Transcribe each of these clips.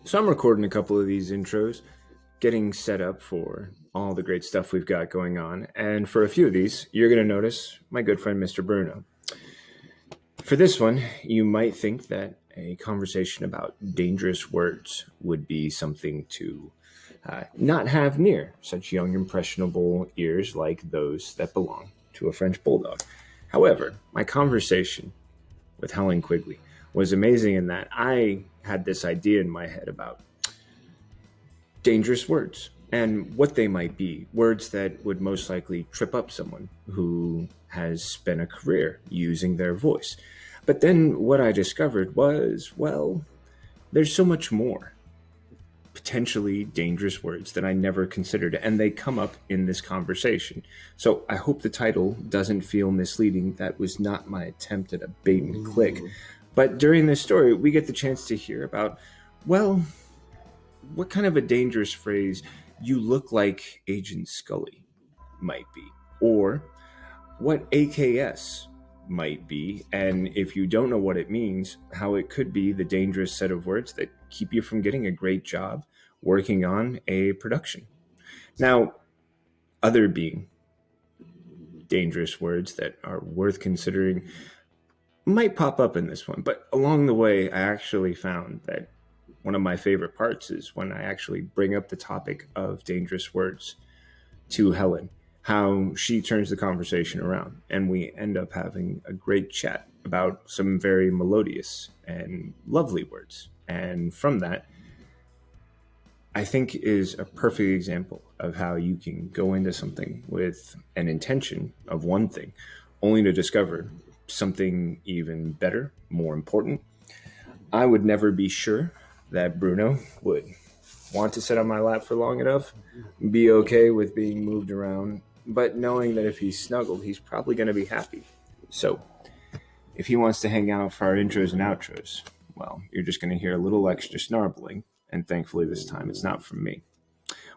So I'm recording a couple of these intros, getting set up for all the great stuff we've got going on. And for a few of these, you're going to notice my good friend, Mr. Bruno. For this one, you might think that a conversation about dangerous words would be something to not have near such young, impressionable ears like those that belong to a French bulldog. However, my conversation with Helen Quigley was amazing in that I had this idea in my head about dangerous words and what they might be. Words that would most likely trip up someone who has spent a career using their voice. But then what I discovered was, well, there's so much more potentially dangerous words that I never considered, and they come up in this conversation. So I hope the title doesn't feel misleading. That was not my attempt at a bait and click. But during this story, we get the chance to hear about, well, what kind of a dangerous phrase "you look like Agent Scully" might be, or what AKS might be, and if you don't know what it means, how it could be the dangerous set of words that keep you from getting a great job working on a production. Now, other being dangerous words that are worth considering might pop up in this one, but along the way, I actually found that one of my favorite parts is when I actually bring up the topic of dangerous words to Helen, how she turns the conversation around, and we end up having a great chat about some very melodious and lovely words. And from that, I think is a perfect example of how you can go into something with an intention of one thing, only to discover something even better, more important. I would never be sure that Bruno would want to sit on my lap for long enough, be okay with being moved around, but knowing that if he's snuggled, he's probably going to be happy. So if he wants to hang out for our intros and outros, well, you're just going to hear a little extra snarbling, and thankfully this time it's not from me.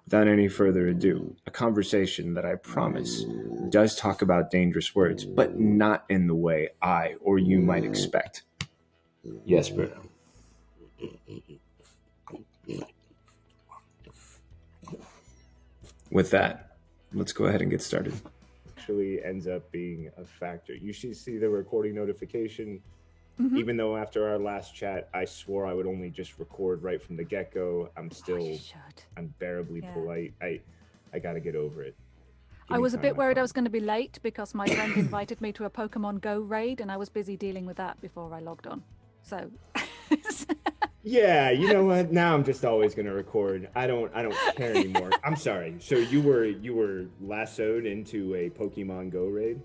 Without any further ado, a conversation that I promise does talk about dangerous words, but not in the way I or you might expect. Yes, Bruno. With that, let's go ahead and get started. Actually ends up being a factor. You should see the recording notification. Mm-hmm. Even though after our last chat, I swore I would only just record right from the get-go, I'm still unbearably polite. I got to get over it. I was a bit worried I was going to be late because my friend invited me to a Pokemon Go raid, and I was busy dealing with that before I logged on. So yeah, you know what? Now I'm just always going to record. I don't care anymore. I'm sorry. So you were lassoed into a Pokemon Go raid?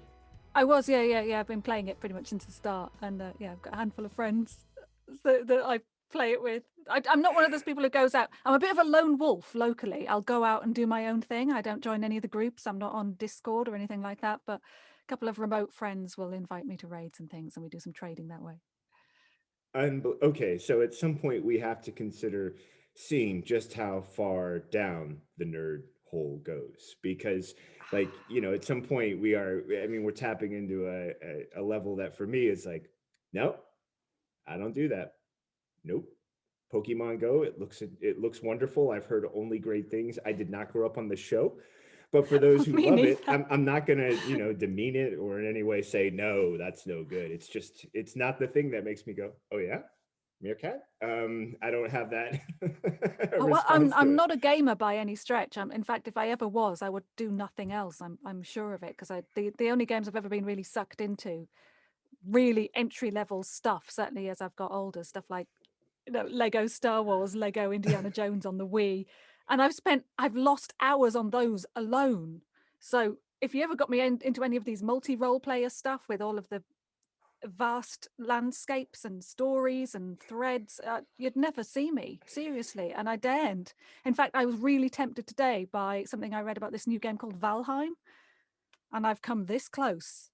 I was, yeah. I've been playing it pretty much since the start, and I've got a handful of friends that I play it with. I'm not one of those people who goes out. I'm a bit of a lone wolf locally. I'll go out and do my own thing. I don't join any of the groups. I'm not on Discord or anything like that, but a couple of remote friends will invite me to raids and things, and we do some trading that way. Okay, so at some point we have to consider seeing just how far down the nerd hole goes, because at some point we're tapping into a level that for me is like, nope, I don't do that. Nope. Pokemon Go, it looks wonderful. I've heard only great things. I did not grow up on the show, but for those who love it, I'm not gonna demean it or in any way say no, that's no good. It's not the thing that makes me go, oh yeah, meerkat. I don't have that. Well, I'm not a gamer by any stretch. In fact, if I ever was, I would do nothing else. I'm sure of it, because the only games I've ever been really sucked into, really entry level stuff. Certainly as I've got older, stuff like Lego Star Wars, Lego Indiana Jones on the Wii, and I've lost hours on those alone. So if you ever got me into any of these multi-role player stuff with all of the vast landscapes and stories and threads, you'd never see me, seriously. And I daren't. In fact, I was really tempted today by something I read about this new game called Valheim, and I've come this close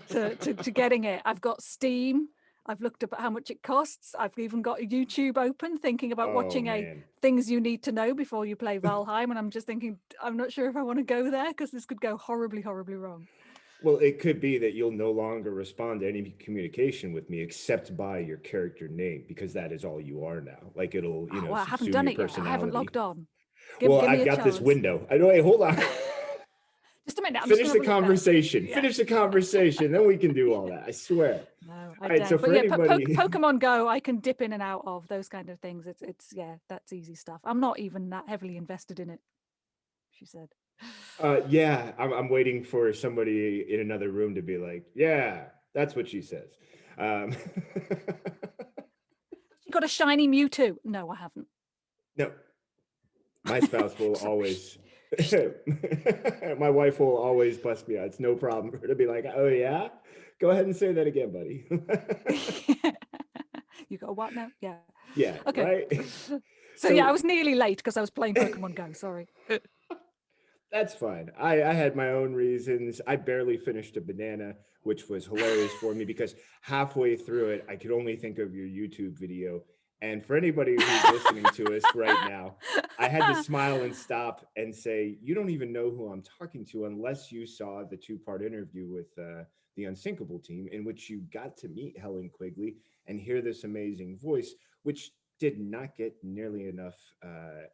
to getting it. I've got Steam. I've looked up at how much it costs. I've even got YouTube open, thinking about watching things you need to know before you play Valheim. And I'm just thinking, I'm not sure if I want to go there, because this could go horribly, horribly wrong. Well, it could be that you'll no longer respond to any communication with me except by your character name, because that is all you are now. Like it'll, Oh, well, I haven't subsume done your it yet. I haven't personality. logged on. Well, Give me I've a got this chance. window. I know. Wait, hold on. Just a minute. I'm just Finish gonna the have a look conversation. Yeah. Finish the conversation. Then we can do all that. I swear. No, I All right. don't. So But for yeah, anybody, Pokemon Go, I can dip in and out of those kind of things. It's yeah, that's easy stuff. I'm not even that heavily invested in it, she said. yeah, I'm waiting for somebody in another room to be like, yeah, that's what she says. Um, You got a shiny Mewtwo? No, I haven't. no, my spouse will So, always, my wife will always bust me out. It's no problem for her to be like, oh, yeah, go ahead and say that again, buddy. You got a what now? Yeah. Yeah, Okay. right. So yeah, I was nearly late because I was playing Pokemon Go. Sorry. That's fine. I had my own reasons. I barely finished a banana, which was hilarious for me because halfway through it, I could only think of your YouTube video. And for anybody who's listening to us right now, I had to smile and stop and say, you don't even know who I'm talking to unless you saw the 2-part interview with the Unsinkable team, in which you got to meet Helen Quigley and hear this amazing voice, which did not get nearly enough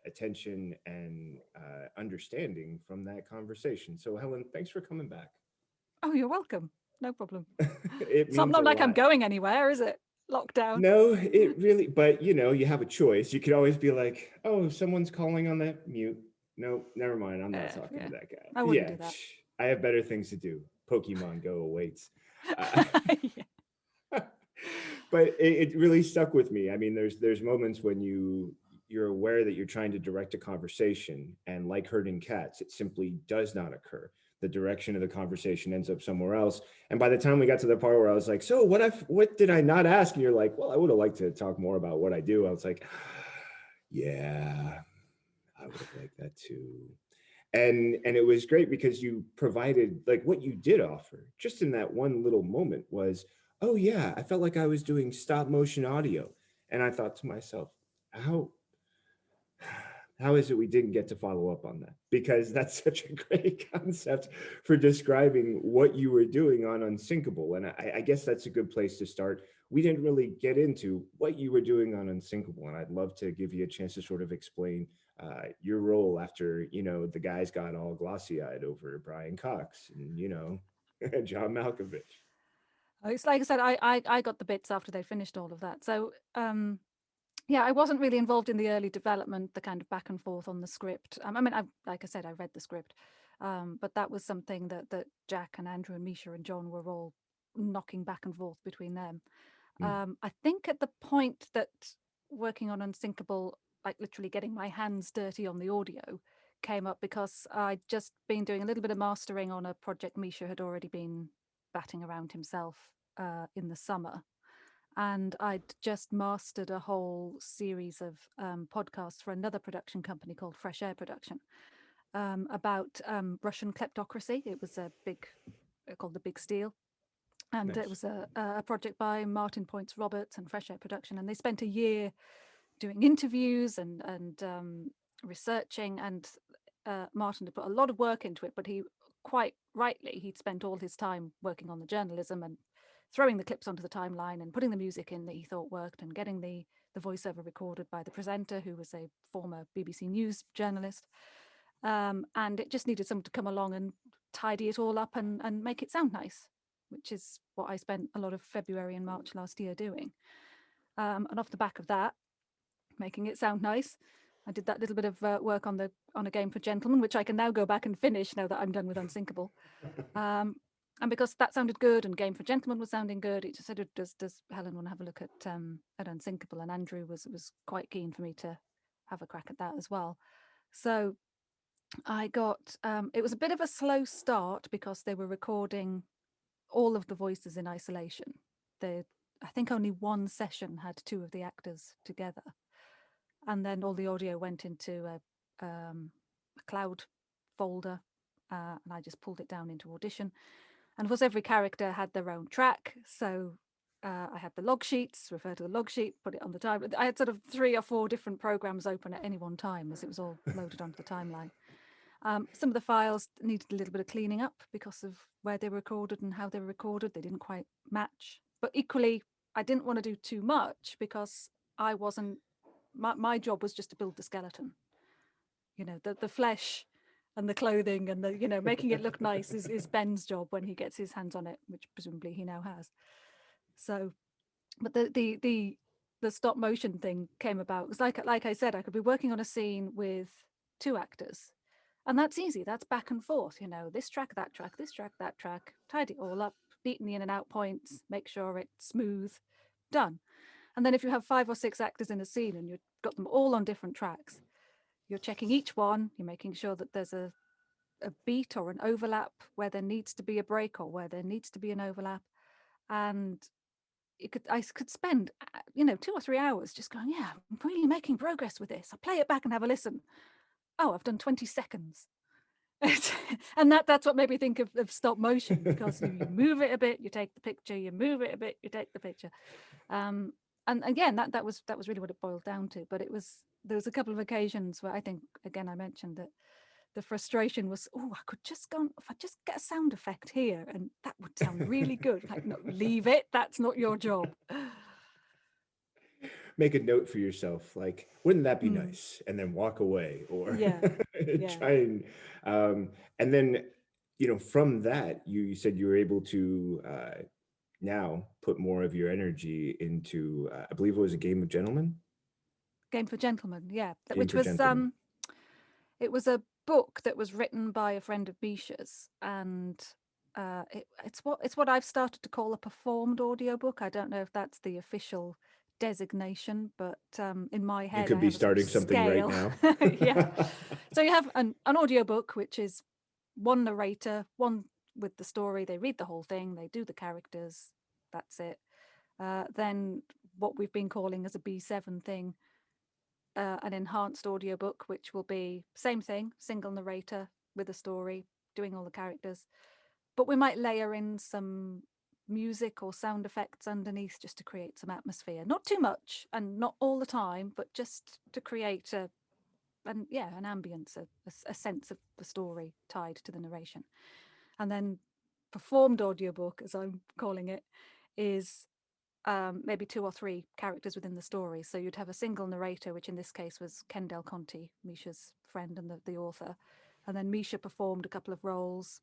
attention and understanding from that conversation. So, Helen, thanks for coming back. Oh, you're welcome. No problem. It It's not means a like I'm lot. going anywhere, is it? Lockdown. No, it really, but you have a choice. You could always be like, oh, someone's calling on that mute. No, never mind. I'm not talking Yeah. to that guy. I wouldn't Yeah, do that. I have better things to do. Pokemon Go awaits. Uh, Yeah. but it really stuck with me. I mean, there's moments when you're aware that you're trying to direct a conversation, and like herding cats, it simply does not occur. The direction of the conversation ends up somewhere else. And by the time we got to the part where I was like, so what did I not ask? And you're like, well, I would have liked to talk more about what I do. I was like, yeah, I would have liked that too. And it was great because you provided, like, what you did offer just in that one little moment was, oh yeah, I felt like I was doing stop motion audio. And I thought to myself, how how is it we didn't get to follow up on that? Because that's such a great concept for describing what you were doing on Unsinkable. And I guess that's a good place to start. We didn't really get into what you were doing on Unsinkable, and I'd love to give you a chance to sort of explain your role after the guys got all glossy-eyed over Brian Cox and John Malkovich. It's like I said, I got the bits after they finished all of that. So yeah, I wasn't really involved in the early development, the kind of back and forth on the script. I mean, like I said, I read the script, but that was something that Jack and Andrew and Misha and John were all knocking back and forth between them. I think at the point that working on Unsinkable, like literally getting my hands dirty on the audio, came up because I'd just been doing a little bit of mastering on a project Misha had already been batting around himself in the summer. And I'd just mastered a whole series of podcasts for another production company called Fresh Air Production about Russian kleptocracy. It was called The Big Steal. And Nice. it was a project by Martin Points Roberts and Fresh Air Production. And they spent a year doing interviews and researching. And Martin had put a lot of work into it, but he quite rightly, he'd spent all his time working on the journalism and throwing the clips onto the timeline and putting the music in that he thought worked and getting the voiceover recorded by the presenter, who was a former BBC News journalist. And it just needed someone to come along and tidy it all up and make it sound nice, which is what I spent a lot of February and March last year doing. And off the back of that, making it sound nice, I did that little bit of work on a game for gentlemen, which I can now go back and finish now that I'm done with Unsinkable. And because that sounded good and Game for Gentlemen was sounding good, it just said, does Helen want to have a look at Unsinkable? And Andrew was quite keen for me to have a crack at that as well. So I got, it was a bit of a slow start because they were recording all of the voices in isolation. I think only one session had two of the actors together. And then all the audio went into a cloud folder, and I just pulled it down into Audition. And of course, every character had their own track. So I had the log sheets, refer to the log sheet, put it on the time. I had sort of 3 or 4 different programs open at any one time as it was all loaded onto the timeline. Some of the files needed a little bit of cleaning up because of where they were recorded and how they were recorded. They didn't quite match. But equally, I didn't want to do too much because I wasn't, my job was just to build the skeleton. You know, the flesh and the clothing and the, you know, making it look nice is Ben's job when he gets his hands on it, which presumably he now has. So, but the stop motion thing came about because, like I said, I could be working on a scene with 2 actors, and that's easy. That's back and forth. You know, this track, that track, this track, that track. Tidy it all up, beaten the in and out points, make sure it's smooth, done. And then if you have 5 or 6 actors in a scene and you've got them all on different tracks, you're checking each one. You're making sure that there's a beat or an overlap where there needs to be a break or where there needs to be an overlap, and I could spend, you know, 2 or 3 hours just going, yeah, I'm really making progress with this. I play it back and have a listen. Oh, I've done 20 seconds. And that's what made me think of stop motion, because you move it a bit, you take the picture, you move it a bit, you take the picture. And again, that was really what it boiled down to. But there was a couple of occasions where I think, again, I mentioned that the frustration was, oh, I could just go, if I just get a sound effect here and that would sound really good. Like, no, leave it. That's not your job. Make a note for yourself, like, wouldn't that be nice? And then walk away, or try and then, you know, from that, you said you were able to now put more of your energy into, I believe it was a Game of Gentlemen. Game for Gentlemen, yeah. Game Which for was Gentlemen. it was a book that was written by a friend of Misha's, and it's what I've started to call a performed audiobook. I don't know if that's the official designation, but in my head, you could be starting something right now. Yeah. So you have an audiobook, which is one narrator, one with the story. They read the whole thing, they do the characters, that's it. Then what we've been calling as a B7 thing, an enhanced audiobook, which will be same thing, single narrator with a story, doing all the characters. But we might layer in some music or sound effects underneath just to create some atmosphere. Not too much and not all the time, but just to create an ambience, a sense of the story tied to the narration. And then performed audiobook, as I'm calling it, is maybe 2 or 3 characters within the story. So you'd have a single narrator, which in this case was Ken Del Conte, Misha's friend and the author. And then Misha performed a couple of roles.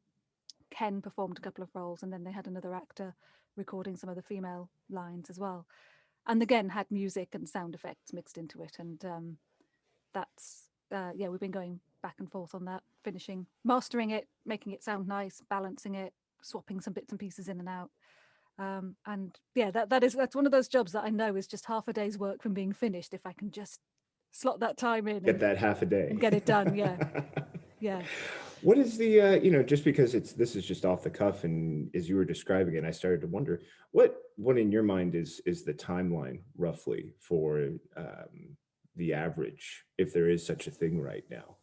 Ken performed a couple of roles, and then they had another actor recording some of the female lines as well. And again, had music and sound effects mixed into it. And that's, we've been going back and forth on that, finishing, mastering it, making it sound nice, balancing it, swapping some bits and pieces in and out. And yeah, that's one of those jobs that I know is just half a day's work from being finished if I can just slot that time in, get that half a day and get it done. Yeah. What is the you know, just because this is just off the cuff, and as you were describing it, I started to wonder what in your mind is the timeline roughly for the average, if there is such a thing right now,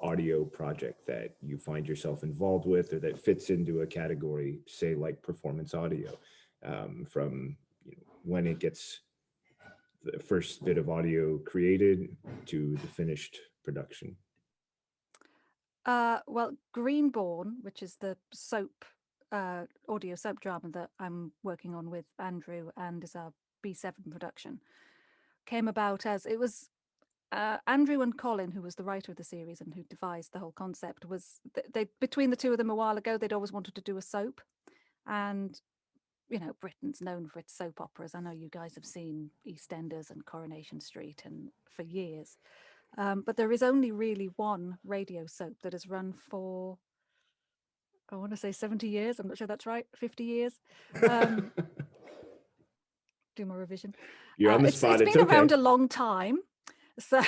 audio project that you find yourself involved with, or that fits into a category, say like performance audio, from, you know, when it gets the first bit of audio created to the finished production. Well, Greenbourne, which is the soap, audio soap drama that I'm working on with Andrew and is our B7 production, came about as it was Andrew and Colin, who was the writer of the series and who devised the whole concept, was they between the two of them a while ago, they'd always wanted to do a soap. And, you know, Britain's known for its soap operas. I know you guys have seen EastEnders and Coronation Street and for years. But there is only really one radio soap that has run for, I want to say 70 years. I'm not sure that's right. 50 years. Do my revision. You're on the spot. It's been around a long time. So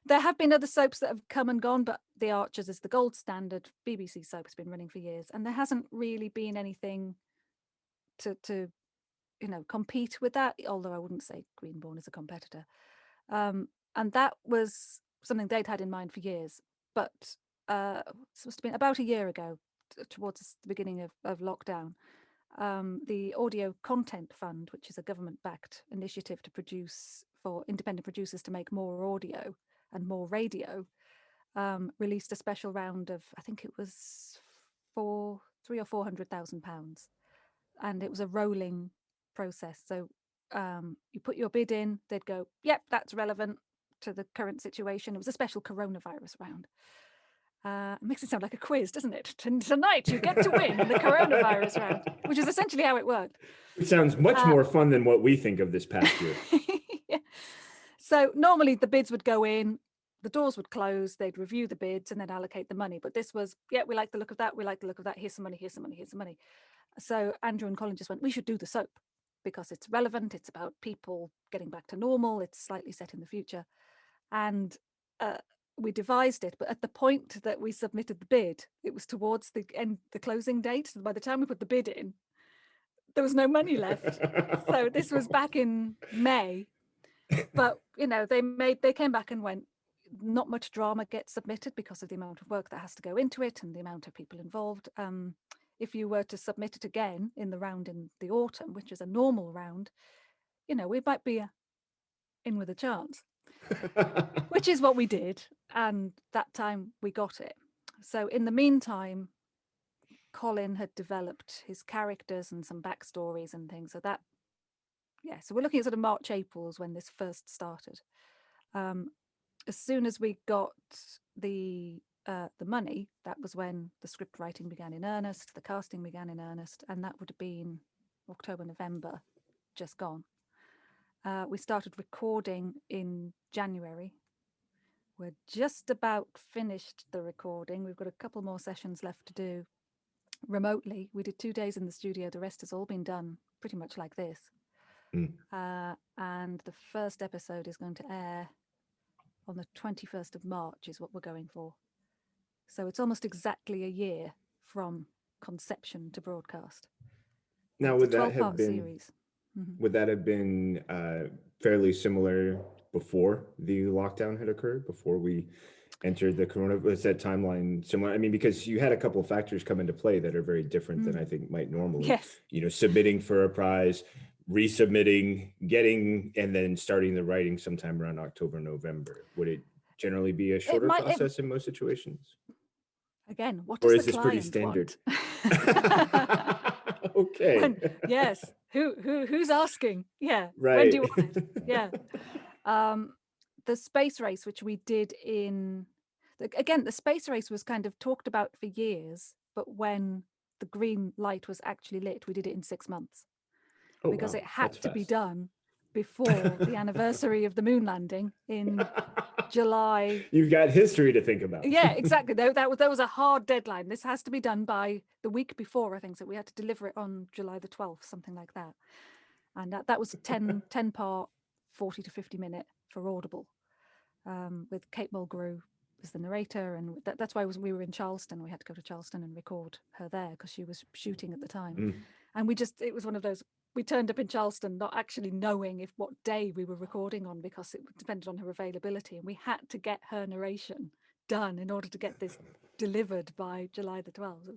there have been other soaps that have come and gone, but The Archers is the gold standard. BBC soap has been running for years, and there hasn't really been anything to you know, compete with that, although I wouldn't say Greenbourne is a competitor. And that was something they'd had in mind for years. But it must have been about a year ago, towards the beginning of lockdown, the Audio Content Fund, which is a government-backed initiative to produce for independent producers to make more audio and more radio, released a special round of, I think it was £300,000 or £400,000, and it was a rolling process. So you put your bid in, they'd go, yep, that's relevant to the current situation. It was a special coronavirus round. It makes it sound like a quiz, doesn't it? Tonight you get to win the coronavirus round, which is essentially how it worked. It sounds much more fun than what we think of this past year. Yeah. So normally the bids would go in, the doors would close, they'd review the bids and then allocate the money. But this was, yeah, we like the look of that, we like the look of that, here's some money, here's some money, here's some money. So Andrew and Colin just went, we should do the soap because it's relevant, it's about people getting back to normal, it's slightly set in the future. And we devised it, but at the point that we submitted the bid, it was towards the closing date. So by the time we put the bid in, there was no money left. So this was back in May. But they came back and went, not much drama gets submitted because of the amount of work that has to go into it and the amount of people involved. If you were to submit it again in the round in the autumn, which is a normal round, we might be in with a chance. Which is what we did, and that time we got it. So in the meantime, Colin had developed his characters and some backstories and things. So so we're looking at sort of March, April is when this first started. As soon as we got the money, that was when the script writing began in earnest, the casting began in earnest, and that would have been October, November, just gone. We started recording in January. We're just about finished the recording. We've got a couple more sessions left to do remotely. We did 2 days in the studio. The rest has all been done pretty much like this. And the first episode is going to air on the 21st of March is what we're going for. So it's almost exactly a year from conception to broadcast. Now, would that have been series. Would that have been fairly similar before the lockdown had occurred, before we entered the corona? Was that timeline similar? I mean, because you had a couple of factors come into play that are very different than I think might normally. Yes. Submitting for a prize, resubmitting, getting, and then starting the writing sometime around October, November. Would it generally be a shorter process in most situations? Again, what does the client this pretty standard? Want? Okay. Yes. Who's asking? Yeah. Right. When do you want it? Yeah. The space race, which we did the space race was kind of talked about for years, but when the green light was actually lit, we did it in 6 months. Because it had to be done before the anniversary of the moon landing in July. You've got history to think about. Yeah, exactly. That was a hard deadline. This has to be done by the week before, I think. So we had to deliver it on July the 12th, something like that. And that was 10 part, 40 to 50 minute for Audible, with Kate Mulgrew as the narrator. And that's why we were in Charleston. We had to go to Charleston and record her there because she was shooting at the time. And it was one of those, we turned up in Charleston not actually knowing what day we were recording on because it depended on her availability. And we had to get her narration done in order to get this delivered by July the 12th.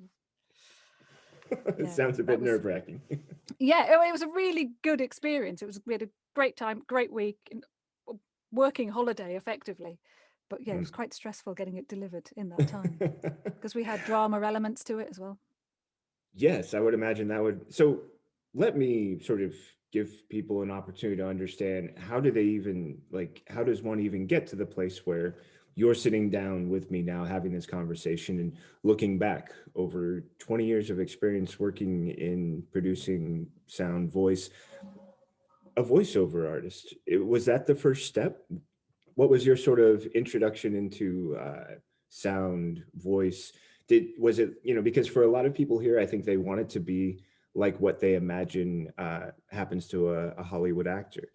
It sounds a bit nerve-wracking. Yeah, it was a really good experience. We had a great time, great week, working holiday effectively. But yeah, it was quite stressful getting it delivered in that time because we had drama elements to it as well. Yes, I would imagine that would. So let me sort of give people an opportunity to understand how does one even get to the place where you're sitting down with me now having this conversation and looking back over 20 years of experience working in producing sound, voice, a voiceover artist. Was that the first step? What was your sort of introduction into sound, voice? Was it, because for a lot of people here, I think they want it to be like what they imagine happens to a Hollywood actor.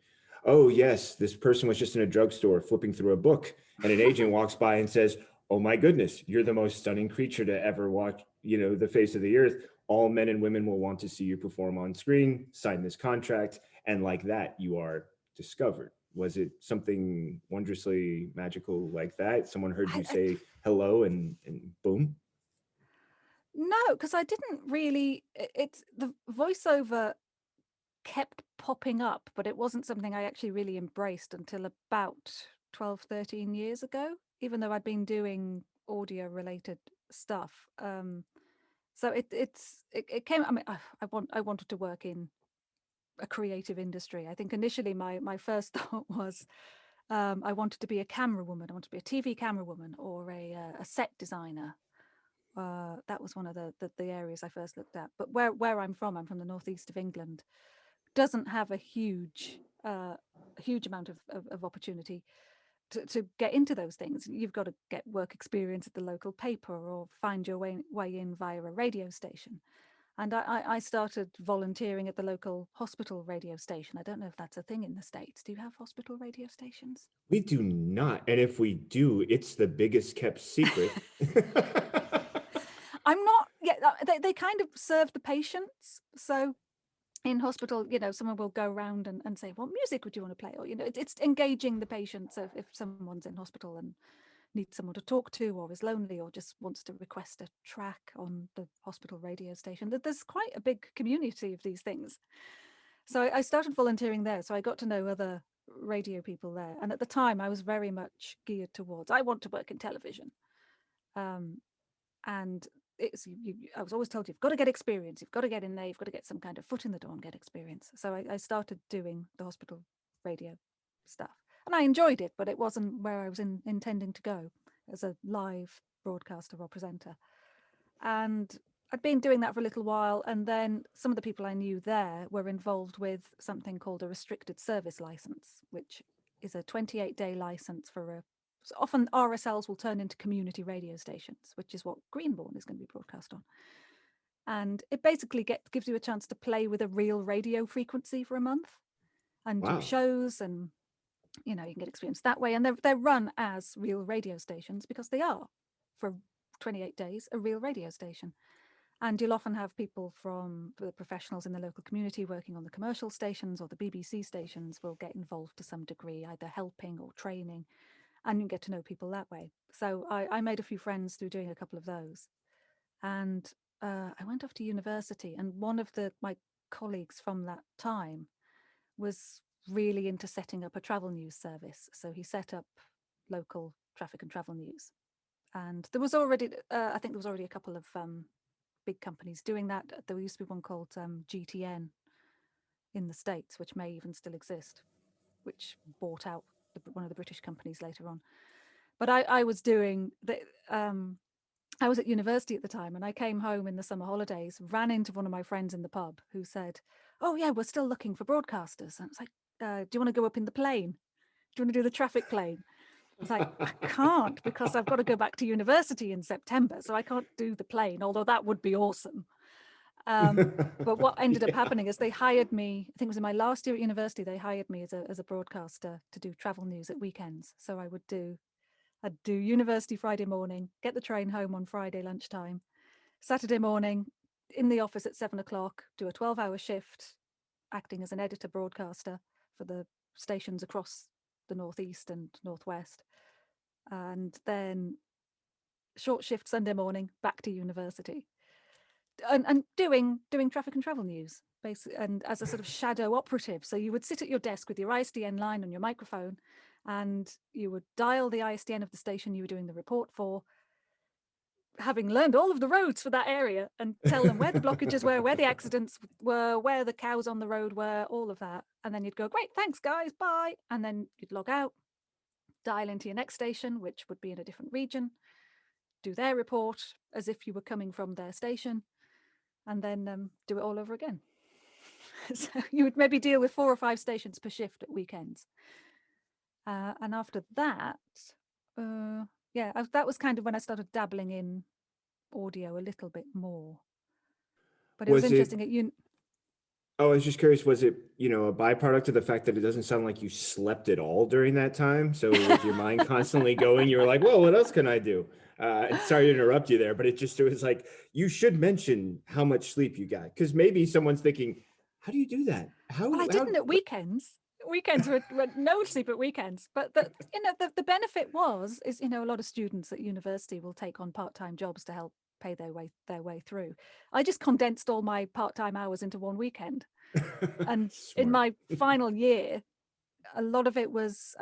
Oh, yes, this person was just in a drugstore flipping through a book and an agent walks by and says, oh my goodness, you're the most stunning creature to ever walk, the face of the earth. All men and women will want to see you perform on screen, sign this contract, and like that, you are discovered. Was it something wondrously magical like that? Someone heard you say hello and boom? No, because I didn't really, it's the voiceover kept popping up, but it wasn't something I actually really embraced until about 12, 13 years ago. even though I'd been doing audio related stuff. So it came. I mean, I wanted to work in a creative industry. I think initially my first thought was I wanted to be a camera woman. I wanted to be a TV camera woman or a set designer. That was one of the areas I first looked at. But where I'm from the northeast of England, doesn't have a huge amount of opportunity to get into those things. You've got to get work experience at the local paper or find your way in via a radio station. And I started volunteering at the local hospital radio station. I don't know if that's a thing in the States. Do you have hospital radio stations? We do not. And if we do, it's the biggest kept secret. I'm not, yeah, they kind of serve the patients. So in hospital, someone will go around and say, what music would you want to play? Or, it's engaging the patient. So if someone's in hospital and needs someone to talk to or is lonely or just wants to request a track on the hospital radio station, that there's quite a big community of these things. So I started volunteering there. So I got to know other radio people there. And at the time I was very much geared towards, I want to work in television. And I was always told, you've got to get experience, you've got to get in there, you've got to get some kind of foot in the door and get experience. So I started doing the hospital radio stuff. And I enjoyed it, but it wasn't where I was intending to go as a live broadcaster or presenter. And I'd been doing that for a little while. And then some of the people I knew there were involved with something called a restricted service license, which is a 28-day license for so often RSLs will turn into community radio stations, which is what Greenbourne is going to be broadcast on. And it basically gives you a chance to play with a real radio frequency for a month and do shows, and you can get experience that way. And they're run as real radio stations because they are, for 28 days, a real radio station. And you'll often have people from the professionals in the local community working on the commercial stations, or the BBC stations will get involved to some degree, either helping or training, and you get to know people that way. So I made a few friends through doing a couple of those. And I went off to university, and one of my colleagues from that time was really into setting up a travel news service. So he set up local traffic and travel news. And there was already, I think there was already a couple of big companies doing that. There used to be one called GTN in the States, which may even still exist, which bought out one of the British companies later on. But I was doing I was at university at the time, and I came home in the summer holidays, ran into one of my friends in the pub who said, oh yeah, we're still looking for broadcasters. And it's like, do you want to go up in the plane? Do you want to do the traffic plane? I was like, I can't, because I've got to go back to university in September, so I can't do the plane, although that would be awesome. But what ended up happening is they hired me, I think it was in my last year at university, they hired me as a broadcaster to do travel news at weekends. So I'd do university Friday morning, get the train home on Friday lunchtime, Saturday morning in the office at 7:00, do a 12-hour shift, acting as an editor broadcaster for the stations across the northeast and northwest, and then short shift Sunday morning, back to university, and doing traffic and travel news, basically, and as a sort of shadow operative. So you would sit at your desk with your ISDN line on your microphone, and you would dial the ISDN of the station you were doing the report for, having learned all of the roads for that area, and tell them where the blockages were, where the accidents were, where the cows on the road were, all of that. And then you'd go, great, thanks guys, bye. And then you'd log out, dial into your next station, which would be in a different region, do their report as if you were coming from their station, and then do it all over again. So you would maybe deal with 4 or 5 stations per shift at weekends. And after that, that was kind of when I started dabbling in audio a little bit more. But it was interesting. I was just curious, was it, a byproduct of the fact that it doesn't sound like you slept at all during that time? So with your mind constantly going, you were like, well, what else can I do? Sorry to interrupt you there, but it was like, you should mention how much sleep you got. Because maybe someone's thinking, how do you do that? Well, I didn't at weekends. Weekends were no sleep at weekends. But the benefit is a lot of students at university will take on part-time jobs to help pay their way through. I just condensed all my part-time hours into one weekend. And in my final year, a lot of it was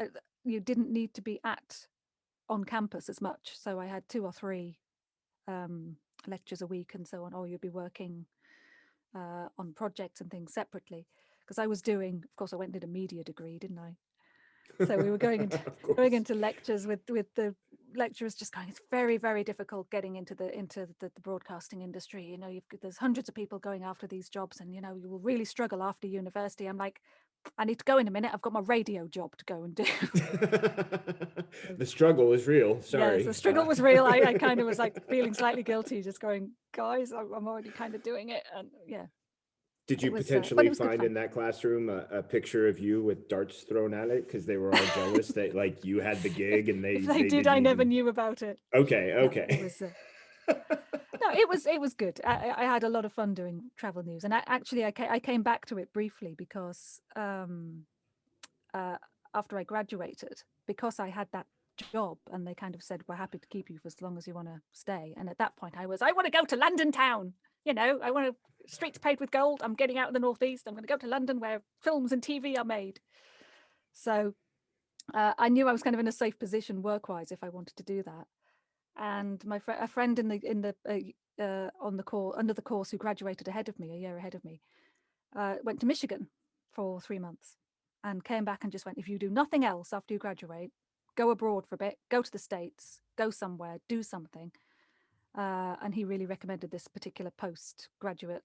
you didn't need to be at on campus as much. So I had 2 or 3 lectures a week and so on, or you'd be working on projects and things separately. Because I was doing, of course, I went and did a media degree, didn't I? So we were going into lectures with the lecturers just going, it's very, very difficult getting into the broadcasting industry. You know, there's hundreds of people going after these jobs, and you know, you will really struggle after university. I'm like, I need to go in a minute. I've got my radio job to go and do. The struggle is real. Sorry. Yes, the struggle was real. I kind of was like feeling slightly guilty, just going, guys, I'm already kind of doing it, and yeah. Did you potentially find in that classroom a picture of you with darts thrown at it because they were all jealous that like you had the gig and they did? I never knew about it. Okay. No, it was good. I had a lot of fun doing travel news, and I came back to it briefly because after I graduated, because I had that job, and they kind of said, we're happy to keep you for as long as you want to stay. And at that point, I want to go to London town. You know, I want to streets paved with gold. I'm getting out in the northeast. I'm going to go to London where films and TV are made. So I knew I was kind of in a safe position work-wise if I wanted to do that. And a friend on the course, under the course, who graduated a year ahead of me, went to Michigan for 3 months and came back and just went, if you do nothing else after you graduate, go abroad for a bit, go to the States, go somewhere, do something. And he really recommended this particular postgraduate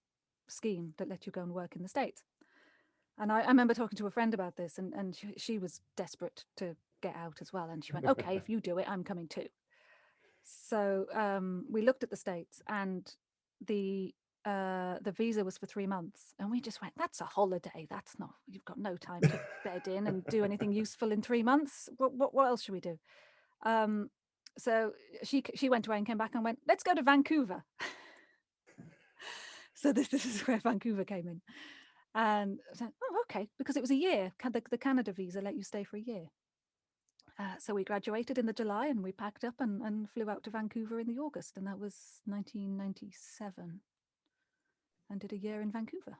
scheme that let you go and work in the States. And I remember talking to a friend about this, and she was desperate to get out as well. And she went, okay, if you do it, I'm coming too. So we looked at the States, and the visa was for 3 months. And we just went, that's a holiday. That's not, you've got no time to bed in and do anything useful in 3 months. What else should we do? So she went away and came back and went, let's go to Vancouver. So this is where Vancouver came in. And I said, oh, okay, because it was a year. The Canada visa let you stay for a year. So we graduated in the July, and we packed up and flew out to Vancouver in the August. And that was 1997. And did a year in Vancouver.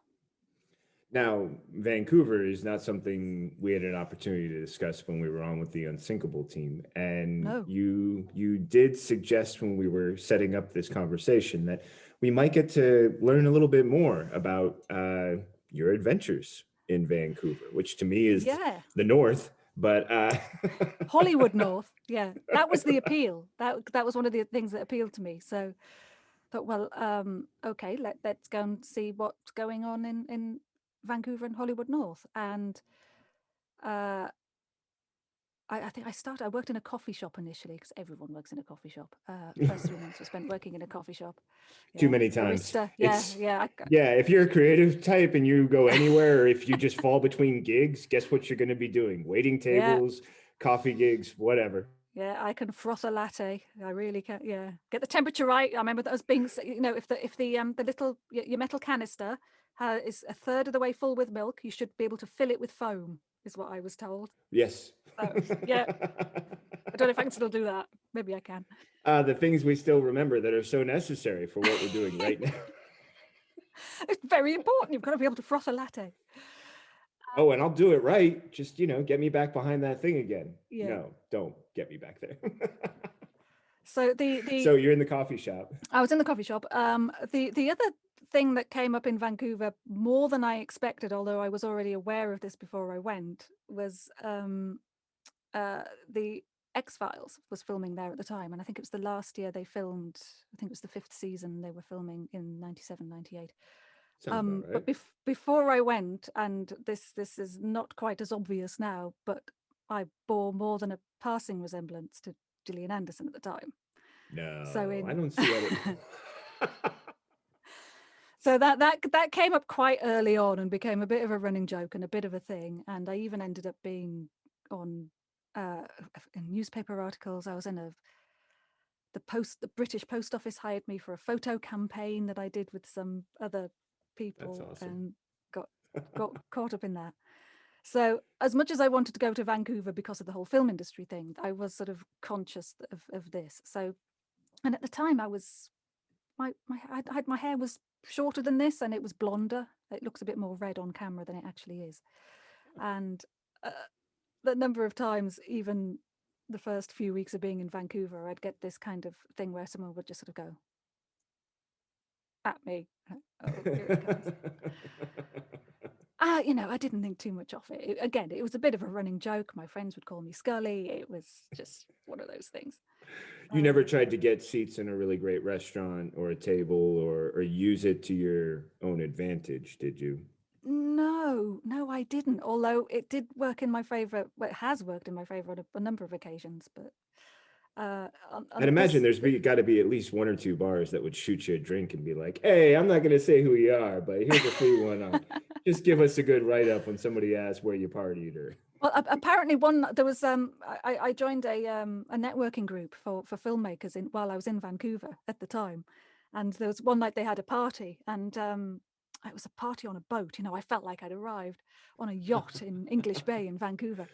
Now, Vancouver is not something we had an opportunity to discuss when we were on with the Unsinkable team. And No. You did suggest when we were setting up this conversation that we might get to learn a little bit more about your adventures in Vancouver, which to me is the North. But Hollywood North, yeah, that was the appeal. That was one of the things that appealed to me. So, but well, okay, let's go and see what's going on in Vancouver and Hollywood North. And I think I worked in a coffee shop initially, because everyone works in a coffee shop. First 3 months were spent working in a coffee shop. Too many times. Barista. Yeah. If you're a creative type and you go anywhere, or if you just fall between gigs, guess what you're going to be doing? Waiting tables, coffee gigs, whatever. Yeah, I can froth a latte. I really can. Yeah, get the temperature right. I remember that as being, you know, if the little your metal canister is a third of the way full with milk, you should be able to fill it with foam, is what I was told. Yes. Yeah. I don't know if I can still do that. Maybe I can. The things we still remember that are so necessary for what we're doing right now. It's very important. You've got to be able to froth a latte. Oh, and I'll do it right. Just, get me back behind that thing again. Yeah. No, don't get me back there. So So you're in the coffee shop. I was in the coffee shop. The other thing that came up in Vancouver more than I expected, although I was already aware of this before I went, was the X-Files was filming there at the time. And I think it was the last year they filmed. I think it was the 5th season they were filming in 97, 98. Sounds about right. But before I went, and this is not quite as obvious now, but I bore more than a passing resemblance to Gillian Anderson at the time. No, so I don't see it. So that came up quite early on and became a bit of a running joke and a bit of a thing. And I even ended up being on in newspaper articles. I was in the British Post Office hired me for a photo campaign that I did with some other people. That's awesome. And got caught up in that. So as much as I wanted to go to Vancouver because of the whole film industry thing, I was sort of conscious of this. So, and at the time I was, my hair was shorter than this, and it was blonder. It looks a bit more red on camera than it actually is. And the number of times even the first few weeks of being in Vancouver, I'd get this kind of thing where someone would just sort of go at me. Oh, here it comes. I didn't think too much of it. Again, it was a bit of a running joke. My friends would call me Scully. It was just one of those things. You never tried to get seats in a really great restaurant or a table or use it to your own advantage, did you? No, I didn't. Although it did work in my favor. Well, it has worked in my favor on a number of occasions. But I'd imagine there's got to be at least one or two bars that would shoot you a drink and be like, "Hey, I'm not going to say who you are, but here's a free one. Just give us a good write up when somebody asks where you partied." Or well, apparently there was I joined a networking group for filmmakers while I was in Vancouver at the time, and there was one night they had a party, and it was a party on a boat. I felt like I'd arrived on a yacht in English Bay in Vancouver,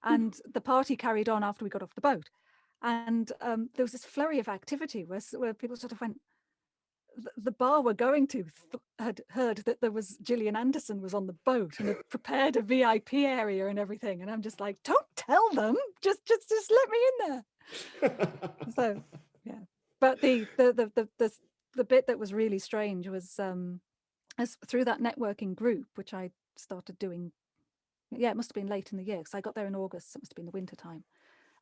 and the party carried on after we got off the boat. And there was this flurry of activity where people sort of went, the bar we're going to had heard that there was Gillian Anderson was on the boat and had prepared a VIP area and everything. And I'm just like, don't tell them, just let me in there. So, yeah. But the bit that was really strange was as through that networking group, which I started doing. Yeah, it must have been late in the year because I got there in August. So it must have been the winter time.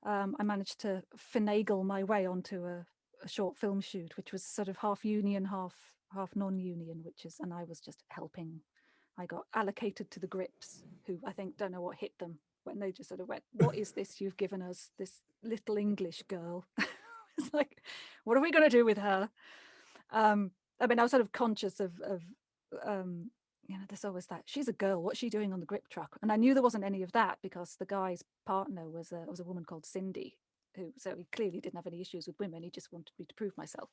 I managed to finagle my way onto a short film shoot, which was sort of half union, half non-union, and I was just helping. I got allocated to the grips, who I think don't know what hit them when they just sort of went, "What is this you've given us, this little English girl?" It's like, what are we going to do with her? I mean, I was sort of conscious of there's always that, she's a girl, what's she doing on the grip truck? And I knew there wasn't any of that because the guy's partner was a woman called Cindy, so he clearly didn't have any issues with women. He just wanted me to prove myself,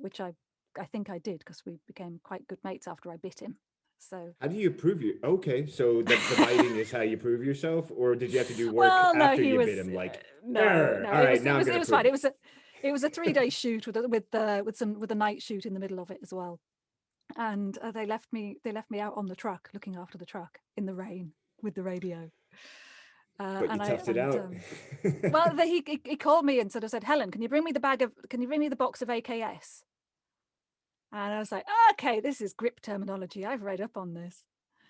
which I think I did, because we became quite good mates after I bit him. So how do you prove you? Okay, so the biting is how you prove yourself, or did you have to do work after you bit him? Like, no, all right, now it was fine. It was a 3-day shoot with a night shoot in the middle of it as well. And they left me out on the truck looking after the truck in the rain with the radio. But you toughed it out. Well, he called me and sort of said, "Helen, can you bring me the box of AKS?" And I was like, "Okay, this is grip terminology. I've read up on this."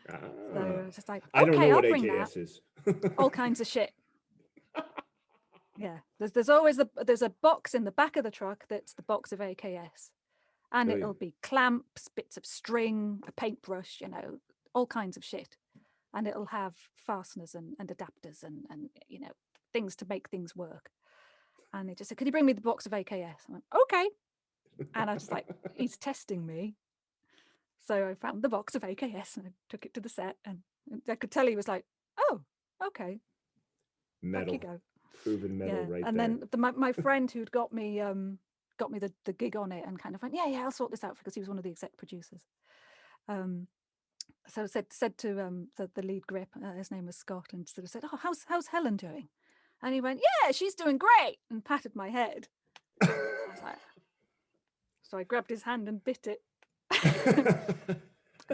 So I was just like, "Okay, I don't know what I'll bring AKS that." is. All kinds of shit. Yeah, there's always there's a box in the back of the truck that's the box of AKS. And it'll be clamps, bits of string, a paintbrush, all kinds of shit. And it'll have fasteners and adapters and things to make things work. And he just said, "Could you bring me the box of AKS?" I went, "Okay." And I was just like, he's testing me. So I found the box of AKS and I took it to the set, and I could tell he was like, "Oh, okay." Metal. Back you go. Proven metal, right? And there. then my friend who'd got me the gig on it and kind of went, yeah, I'll sort this out, because he was one of the exec producers. So said to the lead grip, his name was Scott, and sort of said, "Oh, how's Helen doing?" And he went, "Yeah, she's doing great," and patted my head. I was like, so I grabbed his hand and bit it.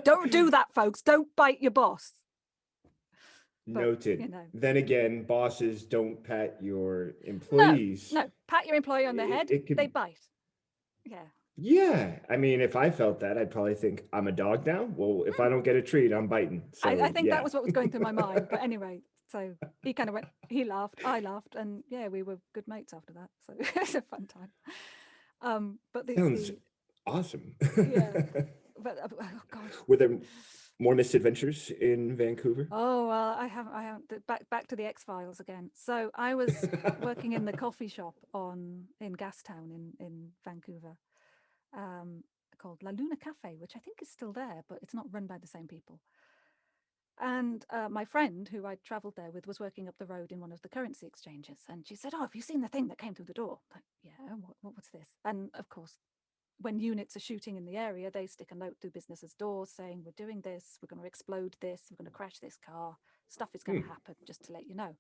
Don't do that, folks. Don't bite your boss. But, noted. Then again, bosses don't pat your employees. No, pat your employee on the head. They bite. Yeah. Yeah, I mean, if I felt that, I'd probably think, I'm a dog now. Well, if I don't get a treat, I'm biting. So I think that was what was going through my mind. But anyway, so he kind of went, he laughed, I laughed, and yeah, we were good mates after that. So it's a fun time. But sounds awesome. Yeah. But oh God. Were there more misadventures in Vancouver? Oh well, I haven't. Back to the X-Files again. So I was working in the coffee shop in Gastown in Vancouver. Called La Luna Cafe, which I think is still there, but it's not run by the same people. And my friend, who I'd travelled there with, was working up the road in one of the currency exchanges, and she said, "Oh, have you seen the thing that came through the door?" Like, yeah, what's this? And of course, when units are shooting in the area, they stick a note through businesses' doors saying, "We're doing this, we're going to explode this, we're going to crash this car, stuff is going to happen, just to let you know."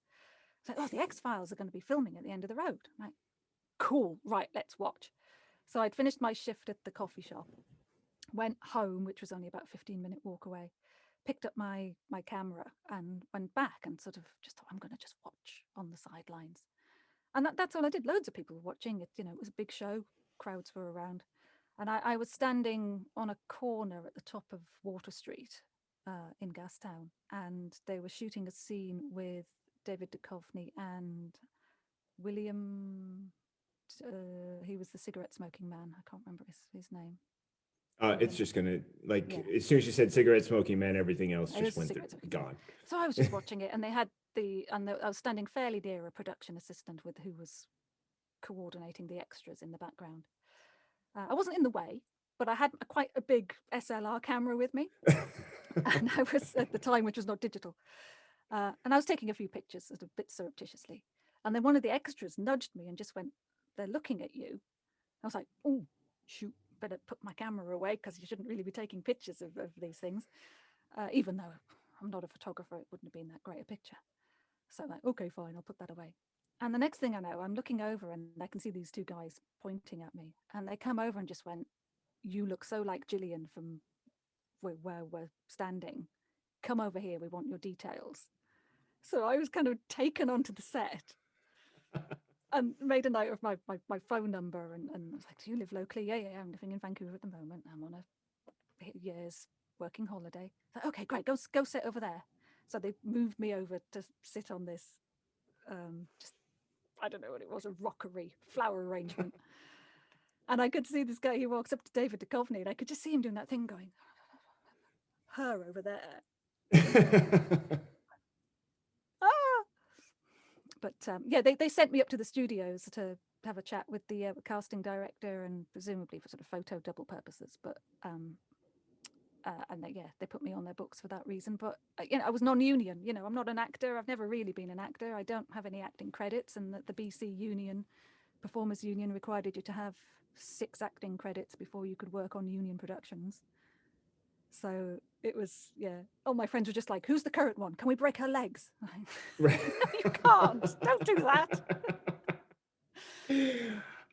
It's like, "Oh, the X-Files are going to be filming at the end of the road." I'm like, cool, right, let's watch. So I'd finished my shift at the coffee shop, went home, which was only about a 15-minute walk away, picked up my camera and went back and sort of just thought, I'm going to just watch on the sidelines. And that's all I did. Loads of people were watching it. It was a big show. Crowds were around. And I was standing on a corner at the top of Water Street in Gastown. And they were shooting a scene with David Duchovny and William... he was the cigarette smoking man. I can't remember his name. It's just gonna as soon as you said cigarette smoking man, everything else just went gone. So I was just watching it, and they had I was standing fairly near a production assistant who was coordinating the extras in the background. I wasn't in the way, but I had quite a big SLR camera with me, and I was at the time, which was not digital, and I was taking a few pictures sort of a bit surreptitiously, and then one of the extras nudged me and just went, "They're looking at you." I was like, "Oh, shoot. Better put my camera away because you shouldn't really be taking pictures of these things." Even though I'm not a photographer, it wouldn't have been that great a picture. So I'm like, okay, fine, I'll put that away. And the next thing I know, I'm looking over and I can see these two guys pointing at me. And they come over and just went, "You look so like Gillian from where we're standing. Come over here, we want your details." So I was kind of taken onto the set. And made a note of my phone number and I was like, "Do you live locally?" Yeah, I'm living in Vancouver at the moment. I'm on a year's working holiday. Like, okay, great, go sit over there. So they moved me over to sit on this, just, I don't know what it was, a rockery flower arrangement. And I could see this guy, he walks up to David Duchovny, and I could just see him doing that thing going, "Her over there." But yeah, they sent me up to the studios to have a chat with the casting director, and presumably for sort of photo double purposes. But and they put me on their books for that reason. But I was non-union. I'm not an actor. I've never really been an actor. I don't have any acting credits, and the BC Union, Performers Union, required you to have 6 acting credits before you could work on union productions. So it was, all my friends were just like, "Who's the current one? Can we break her legs?" Right. No, you can't. Don't do that.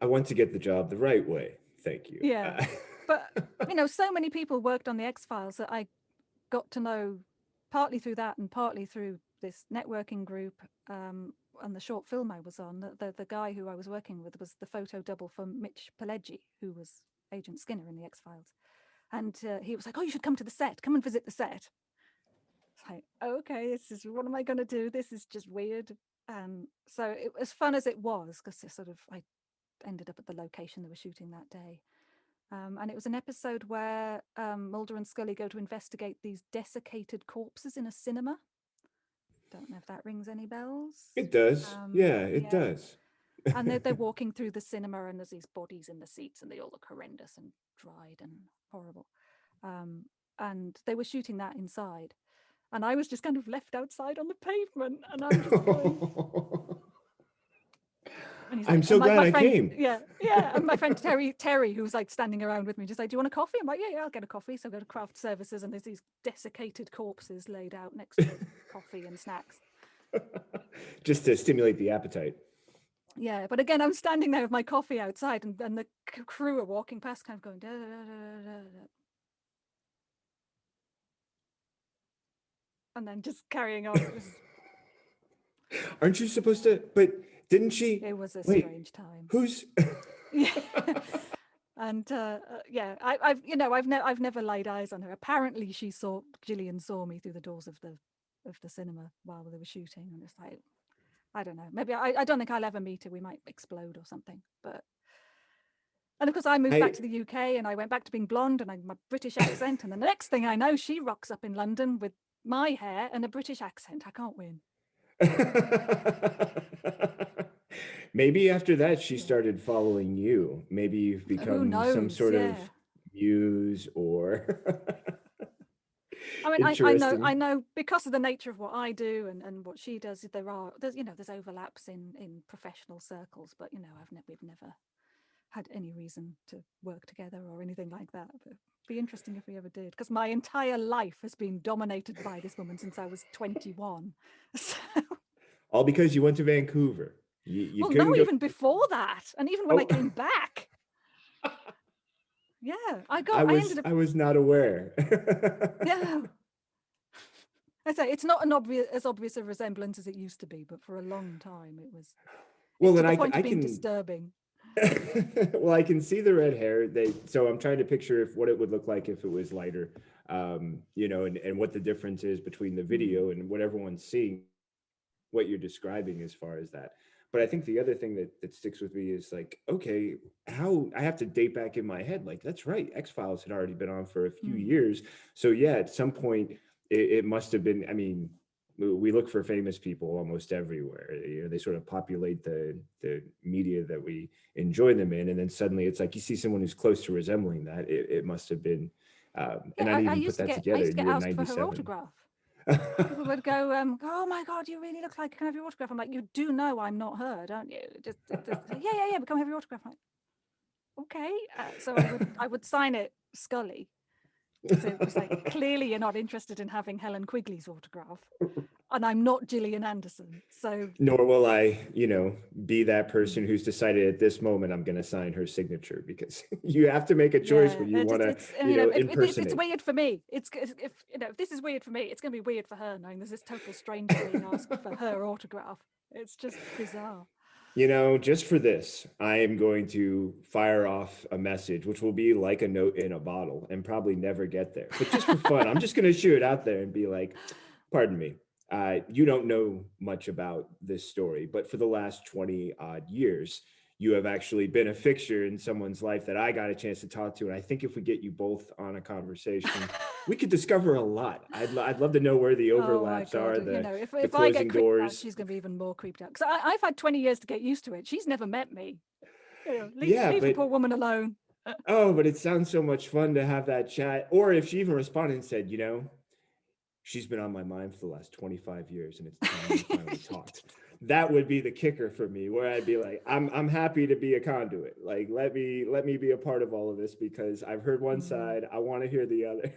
I want to get the job the right way. Thank you. Yeah. But, so many people worked on the X-Files that I got to know partly through that and partly through this networking group. And the short film I was on, the guy who I was working with was the photo double for Mitch Pileggi, who was Agent Skinner in the X-Files. And he was like, "Oh, you should come to the set. Come and visit the set." It's like, okay, what am I going to do? This is just weird. So it was fun as it was, because I ended up at the location they were shooting that day. And it was an episode where Mulder and Scully go to investigate these desiccated corpses in a cinema. Don't know if that rings any bells. It does. It does. And they're walking through the cinema, and there's these bodies in the seats, and they all look horrendous and dried and horrible. And they were shooting that inside. And I was just kind of left outside on the pavement, and I'm just going... I'm so glad I came. Yeah. And my friend Terry, who's like standing around with me, just like, "Do you want a coffee?" I'm like, yeah, I'll get a coffee. So I go to craft services, and there's these desiccated corpses laid out next to coffee and snacks. Just to stimulate the appetite. Yeah, but again, I'm standing there with my coffee outside, and the crew are walking past, kind of going, da, da, da, da, da. And then just carrying on. Aren't you supposed to? But didn't she? It was a strange time. Who's? Yeah. And I've never laid eyes on her. Apparently, Gillian saw me through the doors of the cinema while they were shooting, and it's like, I don't know. Maybe I don't think I'll ever meet her. We might explode or something. And of course, I moved back to the UK, and I went back to being blonde and my British accent. And the next thing I know, she rocks up in London with my hair and a British accent. I can't win. Maybe after that, she started following you. Maybe you've become some sort of muse or... I mean, I know because of the nature of what I do and what she does, there's overlaps in professional circles, but we've never had any reason to work together or anything like that. But it'd be interesting if we ever did, because my entire life has been dominated by this woman since I was 21. So... All because you went to Vancouver. Even before that, and even when I came back. Yeah, I was not aware. Yeah. I say it's not as obvious a resemblance as it used to be, but for a long time it was. Well, to then the point I of being can. disturbing. Well, I can see the red hair. So I'm trying to picture what it would look like if it was lighter, and what the difference is between the video and what everyone's seeing, what you're describing as far as that. But I think the other thing that sticks with me is like, okay, how I have to date back in my head. Like, that's right. X-Files had already been on for a few years. So yeah, at some point it must have been, I mean, we look for famous people almost everywhere. They sort of populate the media that we enjoy them in. And then suddenly it's like, you see someone who's close to resembling that. It must have been, and I didn't even put that I together. used to You get were asked for her 97. autograph. People would go, "Oh my God, you really look like, can I have your autograph?" I'm like, "You do know I'm not her, don't you?" Just yeah, but come have your autograph. I'm like, okay. So I would sign it Scully. So it was like, clearly you're not interested in having Helen Quigley's autograph, and I'm not Gillian Anderson. So nor will I, be that person who's decided at this moment I'm going to sign her signature, because you have to make a choice when you want to, impersonate. It's weird for me. If this is weird for me, it's going to be weird for her, knowing there's this total stranger being asked for her autograph. It's just bizarre. Just for this, I am going to fire off a message, which will be like a note in a bottle and probably never get there. But just for fun, I'm just going to shoot it out there and be like, pardon me, you don't know much about this story, but for the last 20 odd years, you have actually been a fixture in someone's life that I got a chance to talk to. And I think if we get you both on a conversation, we could discover a lot. I'd love to know where the overlaps are, if the I get closing creeped out, doors. she's going to be even more creeped out. Because I've had 20 years to get used to it. She's never met me. Leave the poor woman alone. Oh, but it sounds so much fun to have that chat. Or if she even responded and said, she's been on my mind for the last 25 years and it's time we finally talked. That would be the kicker for me, where I'd be like, I'm happy to be a conduit. Like, let me be a part of all of this, because I've heard one side, I want to hear the other.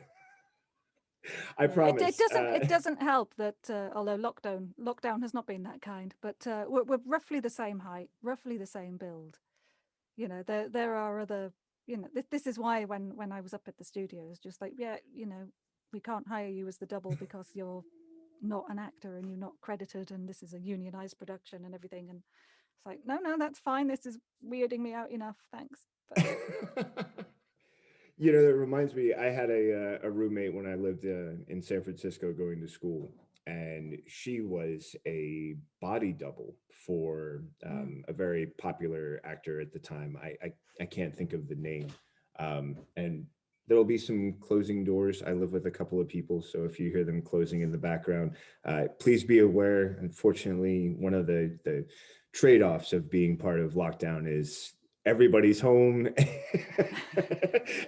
I promise. It doesn't help that although lockdown has not been that kind, but we're roughly the same height, roughly the same build. There are other, this is why when I was up at the studio, it's just like, we can't hire you as the double because you're not an actor and you're not credited, and this is a unionized production and everything. And it's like, no, that's fine. This is weirding me out enough. Thanks. But that reminds me, I had a roommate when I lived in San Francisco going to school, and she was a body double for a very popular actor at the time. I can't think of the name. And there'll be some closing doors. I live with a couple of people, so if you hear them closing in the background, please be aware. Unfortunately, one of the trade-offs of being part of lockdown is everybody's home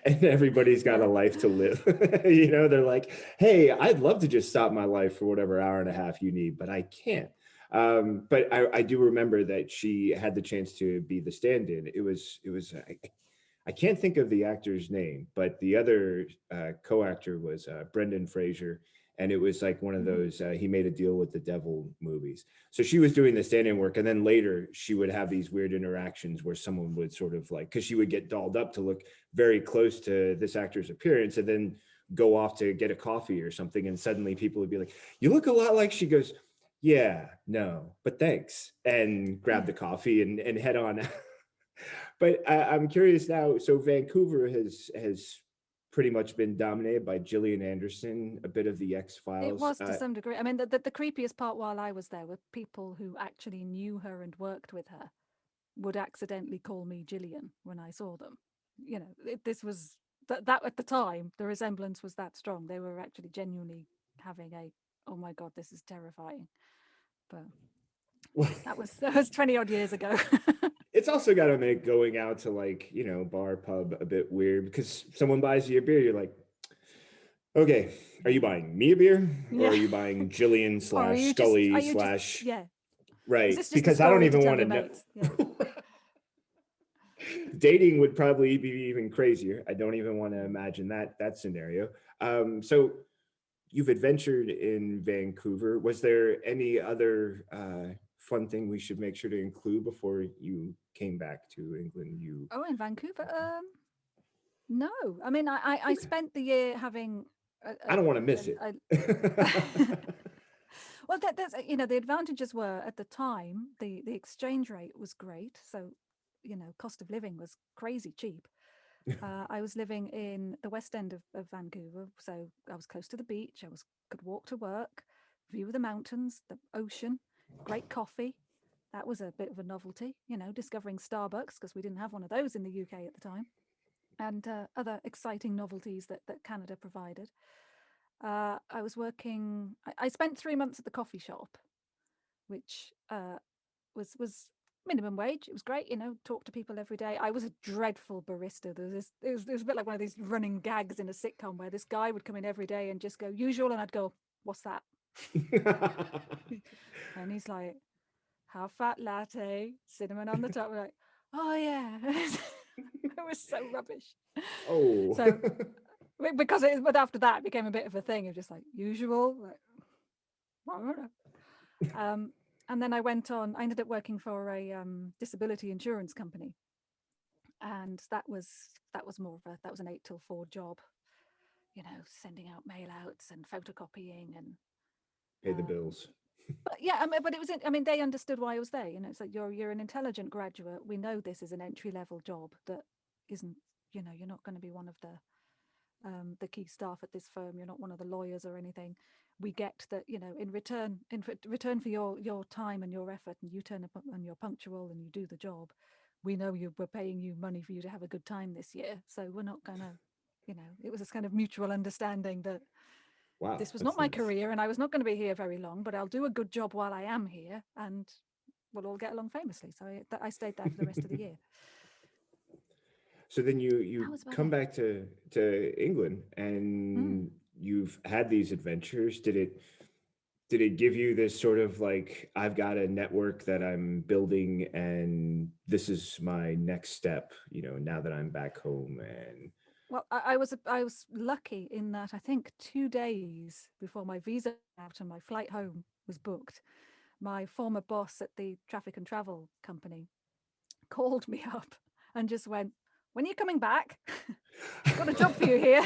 and everybody's got a life to live. They're like, hey, I'd love to just stop my life for whatever hour and a half you need, but I can't. But I do remember that she had the chance to be the stand-in. It was I can't think of the actor's name, but the other co-actor was Brendan Fraser. And it was like one of those, he made a deal with the devil movies. So she was doing the stand-in work. And then later she would have these weird interactions where someone would sort of like, because she would get dolled up to look very close to this actor's appearance, and then go off to get a coffee or something. And suddenly people would be like, you look a lot like, she goes, yeah, no, but thanks. And grab the coffee and head on. But I'm curious now. So Vancouver has pretty much been dominated by Gillian Anderson, a bit of the X-Files. It was to some degree. I mean, the creepiest part while I was there were people who actually knew her and worked with her would accidentally call me Gillian when I saw them. This was that at the time, the resemblance was that strong. They were actually genuinely having oh my God, this is terrifying. But that was 20 odd years ago. It's also got to make going out to like, bar, pub a bit weird, because someone buys you a beer, you're like, okay, are you buying me a beer, or are you buying Gillian / Scully / yeah, right? Because I don't even want to know. Yeah. Dating would probably be even crazier. I don't even want to imagine that scenario. So you've adventured in Vancouver. Was there any other fun thing we should make sure to include before you came back to England? In Vancouver? No. I mean, I spent the year having... I don't want to miss it. Well, that's the advantages were at the time the exchange rate was great, so cost of living was crazy cheap. I was living in the West End of Vancouver, so I was close to the beach. Could walk to work, view of the mountains, the ocean, great coffee. That was a bit of a novelty, discovering Starbucks, because we didn't have one of those in the UK at the time, and other exciting novelties that Canada provided. I was working. I spent 3 months at the coffee shop, which was minimum wage. It was great, talk to people every day. I was a dreadful barista. It was a bit like one of these running gags in a sitcom where this guy would come in every day and just go usual, and I'd go, what's that? And he's like, half fat latte, cinnamon on the top. We're like, oh yeah. It was so rubbish. Oh. So but after that it became a bit of a thing of just like usual, like, I don't know. And then I ended up working for a disability insurance company, and that was an 8 till 4 job, sending out mail outs and photocopying and Pay the bills. But yeah, but it was. They understood why I was there. It's like you're an intelligent graduate. We know this is an entry level job that isn't. You're not going to be one of the key staff at this firm. You're not one of the lawyers or anything. We get that. In return for your time and your effort, and you turn up and you're punctual and you do the job. We know we're paying you money for you to have a good time this year. So we're not gonna. It was this kind of mutual understanding that. Wow, this was not my career, and I was not going to be here very long, but I'll do a good job while I am here, and we'll all get along famously. So I stayed there for the rest of the year. So then you come back to England, and you've had these adventures. Did it give you this sort of like, I've got a network that I'm building, and this is my next step, now that I'm back home? And well, I was lucky in that I think 2 days before my visa out and my flight home was booked, my former boss at the traffic and travel company called me up and just went, when are you coming back? I've got a job for you here.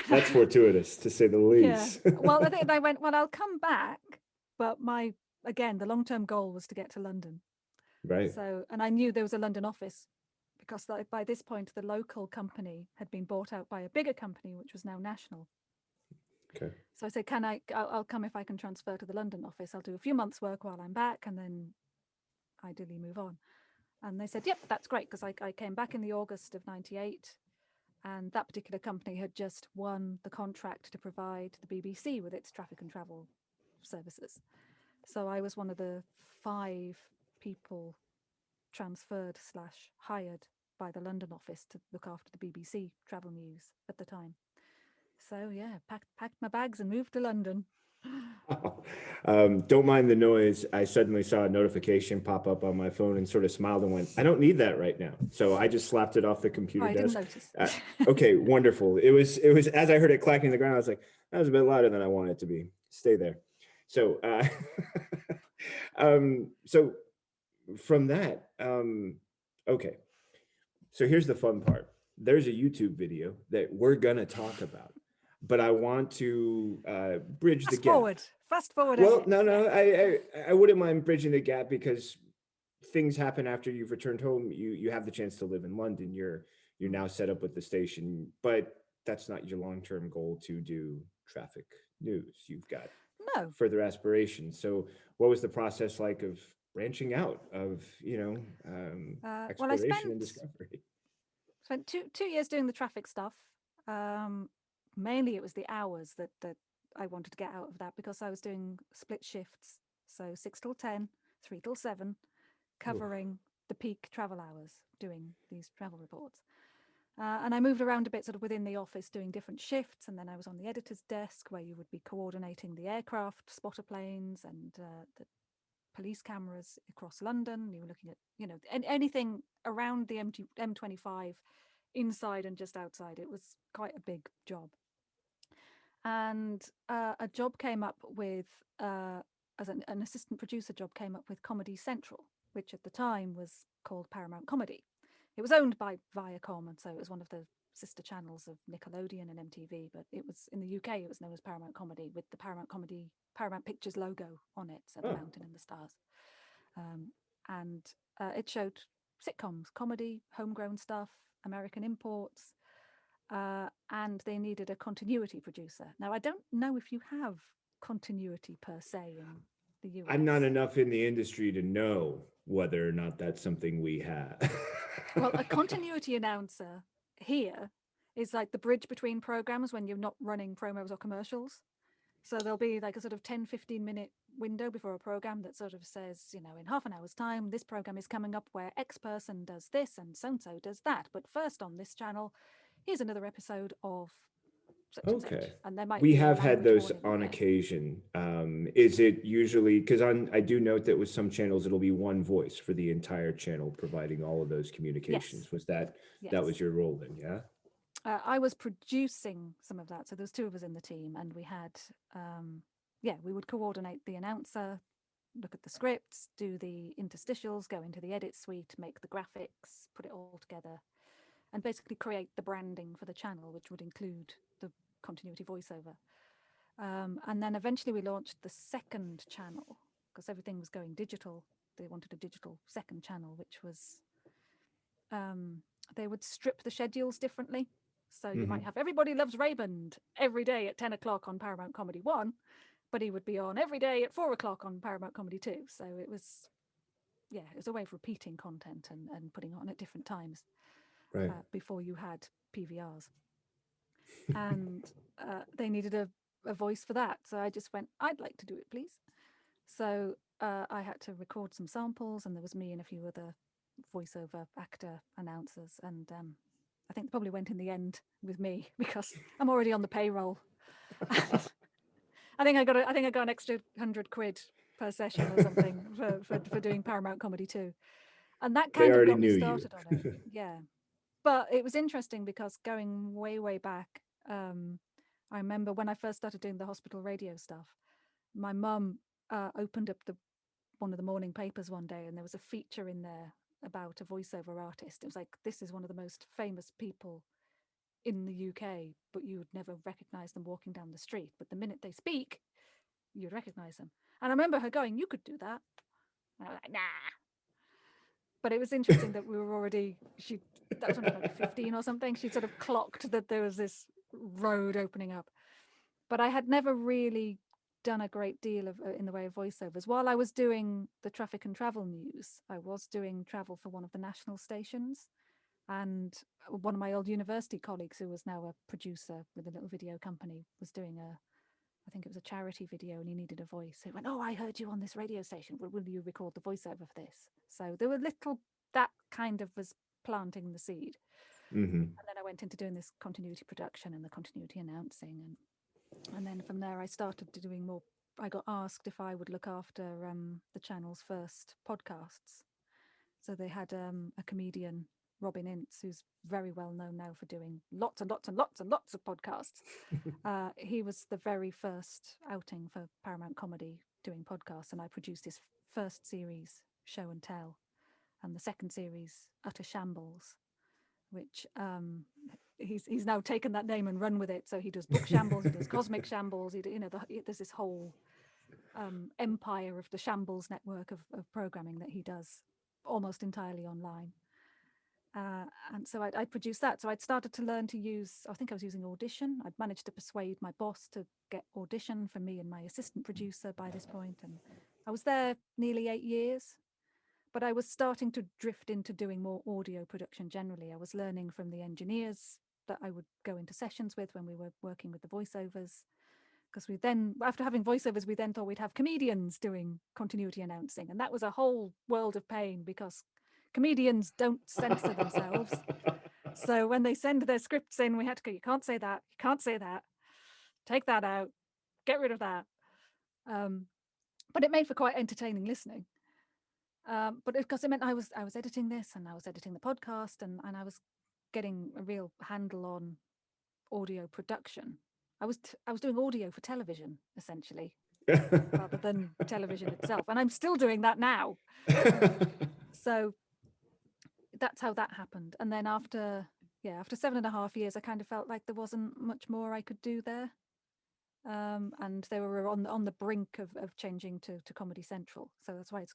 That's fortuitous, to say the least. Yeah. Well, I went, well, I'll come back, but the long-term goal was to get to London. Right. So, and I knew there was a London office, because by this point the local company had been bought out by a bigger company, which was now national. Okay. So I said, I'll come if I can transfer to the London office. I'll do a few months work while I'm back, and then ideally move on. And they said, yep, that's great, because I came back in the August of 98, and that particular company had just won the contract to provide the BBC with its traffic and travel services. So I was one of the 5 people transferred / hired by the London office to look after the BBC travel news at the time. So yeah, packed my bags and moved to London. Don't mind the noise. I suddenly saw a notification pop up on my phone and sort of smiled and went, I don't need that right now. So I just slapped it off the computer desk. I didn't notice. Okay, wonderful. It was as I heard it clacking the ground, I was like, that was a bit louder than I wanted it to be. Stay there. So so from that, okay. So here's the fun part. There's a YouTube video that we're gonna talk about, but I want to bridge the gap. Fast forward. Well, no, I wouldn't mind bridging the gap, because things happen after you've returned home. You have the chance to live in London. You're now set up with the station, but that's not your long-term goal to do traffic news. You've got further aspirations. So what was the process like of branching out, of exploration and discovery? Spent two years doing the traffic stuff. Mainly it was the hours that I wanted to get out of that, because I was doing split shifts, so 6 till 10, 3 till 7, covering the peak travel hours, doing these travel reports. And I moved around a bit sort of within the office doing different shifts, and then I was on the editor's desk, where you would be coordinating the aircraft spotter planes and the police cameras across London. You were looking at anything around the M25, inside and just outside. It was quite a big job. And a job came up with, as an assistant producer job came up with Comedy Central, which at the time was called Paramount Comedy. It was owned by Viacom, and so it was one of the sister channels of Nickelodeon and MTV, but it was in the UK, it was known as Paramount Comedy, with the Paramount Pictures logo on it, so the mountain and the stars. And it showed sitcoms, comedy, homegrown stuff, American imports, and they needed a continuity producer. Now, I don't know if you have continuity per se in the US. I'm not enough in the industry to know whether or not that's something we have. Well, a continuity announcer here is like the bridge between programs when you're not running promos or commercials. So there'll be like a sort of 10-15 minute window before a program that sort of says, you know, in half an hour's time, this program is coming up where X person does this and so-and-so does that. But first on this channel, here's another episode of such and such. And there might we be a have had language those warning. on occasion. Is it usually, because I do note that with some channels, it'll be one voice for the entire channel providing all of those communications. Yes. Was that Yes. was your role then? Yeah. I was producing some of that. So there's two of us in the team, and we had, we would coordinate the announcer, look at the scripts, do the interstitials, go into the edit suite, make the graphics, put it all together, and basically create the branding for the channel, which would include the continuity voiceover. And then eventually we launched the second channel because everything was going digital. They wanted a digital second channel, which was, they would strip the schedules differently. So you might have Everybody Loves Raymond every day at 10 o'clock on Paramount Comedy 1, but he would be on every day at 4 o'clock on Paramount Comedy 2. So it was a way of repeating content and putting it on at different times, right. Before you had PVRs. And they needed a voice for that. So I just went, I'd like to do it, please. So I had to record some samples, and there was me and a few other voiceover actor announcers. And I think they probably went in the end with me because I'm already on the payroll. I think I got an extra £100 per session or something for doing Paramount Comedy 2. And that kind of got me started on it. Yeah. But it was interesting because going way, way back, I remember when I first started doing the hospital radio stuff, my mum opened up one of the morning papers one day, and there was a feature in there about a voiceover artist. It was like, this is one of the most famous people in the UK, but you would never recognize them walking down the street. But the minute they speak, you'd recognize them. And I remember her going, you could do that. And I was like, nah. But it was interesting that we were already, that was when I was maybe 15 or something. She'd sort of clocked that there was this road opening up. But I had never really done a great deal of in the way of voiceovers. While I was doing the traffic and travel news, I was doing travel for one of the national stations. And one of my old university colleagues, who was now a producer with a little video company, was doing I think it was a charity video, and he needed a voice. So he went, oh, I heard you on this radio station. Will you record the voiceover for this? So there were that kind of was planting the seed. And then I went into doing this continuity production and the continuity announcing. And then from there, I started doing more. I got asked if I would look after the channel's first podcasts. So they had a comedian, Robin Ince, who's very well known now for doing lots and lots and lots and lots of podcasts. He was the very first outing for Paramount Comedy doing podcasts, and I produced his first series, Show and Tell, and the second series, Utter Shambles, which he's now taken that name and run with it. So he does book shambles, he does cosmic shambles. There's this whole empire of the Shambles network of programming that he does almost entirely online. And so I'd produced that. So I'd started to learn to use, I think I was using Audition. I'd managed to persuade my boss to get Audition for me and my assistant producer by this point. And I was there nearly 8 years, but I was starting to drift into doing more audio production generally. I was learning from the engineers that I would go into sessions with when we were working with the voiceovers. Because we then, after having voiceovers, we then thought we'd have comedians doing continuity announcing. And that was a whole world of pain because comedians don't censor themselves. So when they send their scripts in, we had to go, you can't say that, you can't say that, take that out, get rid of that. But it made for quite entertaining listening. But because it meant I was editing this, and I was editing the podcast, and I was getting a real handle on audio production. I was doing audio for television, essentially, rather than television itself. And I'm still doing that now. So that's how that happened. And then after after 7.5 years, I kind of felt like there wasn't much more I could do there. And they were on the brink of changing to Comedy Central. So that's why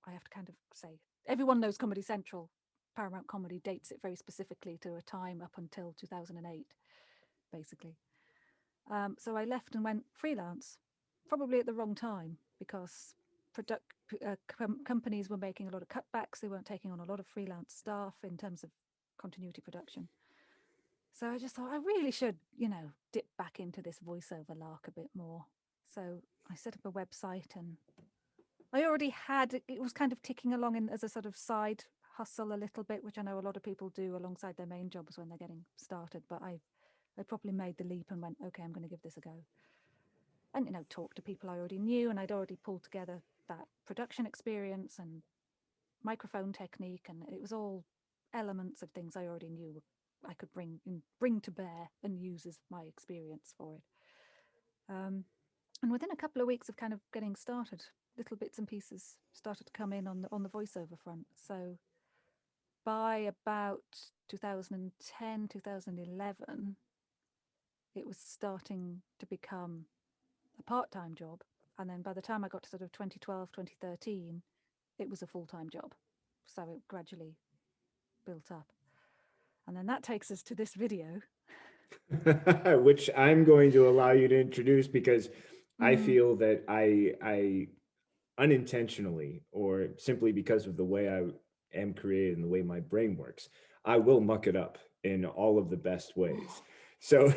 I have to kind of say, everyone knows Comedy Central. Paramount Comedy dates it very specifically to a time up until 2008, basically. So I left and went freelance, probably at the wrong time, because companies were making a lot of cutbacks. They weren't taking on a lot of freelance staff in terms of continuity production. So I just thought I really should, dip back into this voiceover lark a bit more. So I set up a website, and I already had, it was kind of ticking along as a sort of side hustle a little bit, which I know a lot of people do alongside their main jobs when they're getting started. But I properly made the leap and went, okay, I'm going to give this a go. And, talk to people I already knew, and I'd already pulled together that production experience and microphone technique, and it was all elements of things I already knew I could bring to bear and use as my experience for it. And within a couple of weeks of kind of getting started, little bits and pieces started to come in on the voiceover front. So by about 2010, 2011, it was starting to become a part-time job. And then by the time I got to sort of 2012, 2013, it was a full-time job. So it gradually built up. And then that takes us to this video. Which I'm going to allow you to introduce, because I feel that I unintentionally, or simply because of the way I am created and the way my brain works, I will muck it up in all of the best ways. So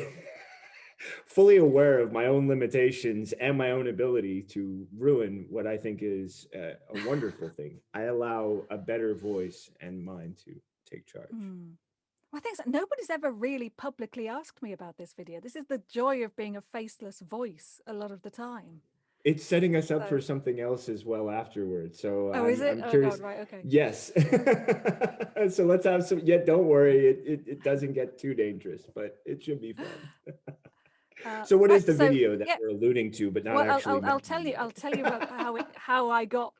fully aware of my own limitations and my own ability to ruin what I think is a wonderful thing, I allow a better voice and mind to take charge. Well, I think so. Nobody's ever really publicly asked me about this video. This is the joy of being a faceless voice a lot of the time. It's setting us up for something else as well afterwards. So is it? I'm curious. God, right, okay. Yes. So let's have some. Yeah, don't worry. It doesn't get too dangerous, but it should be fun. So what is the video that we're alluding to, but not actually? I'll tell you about how I got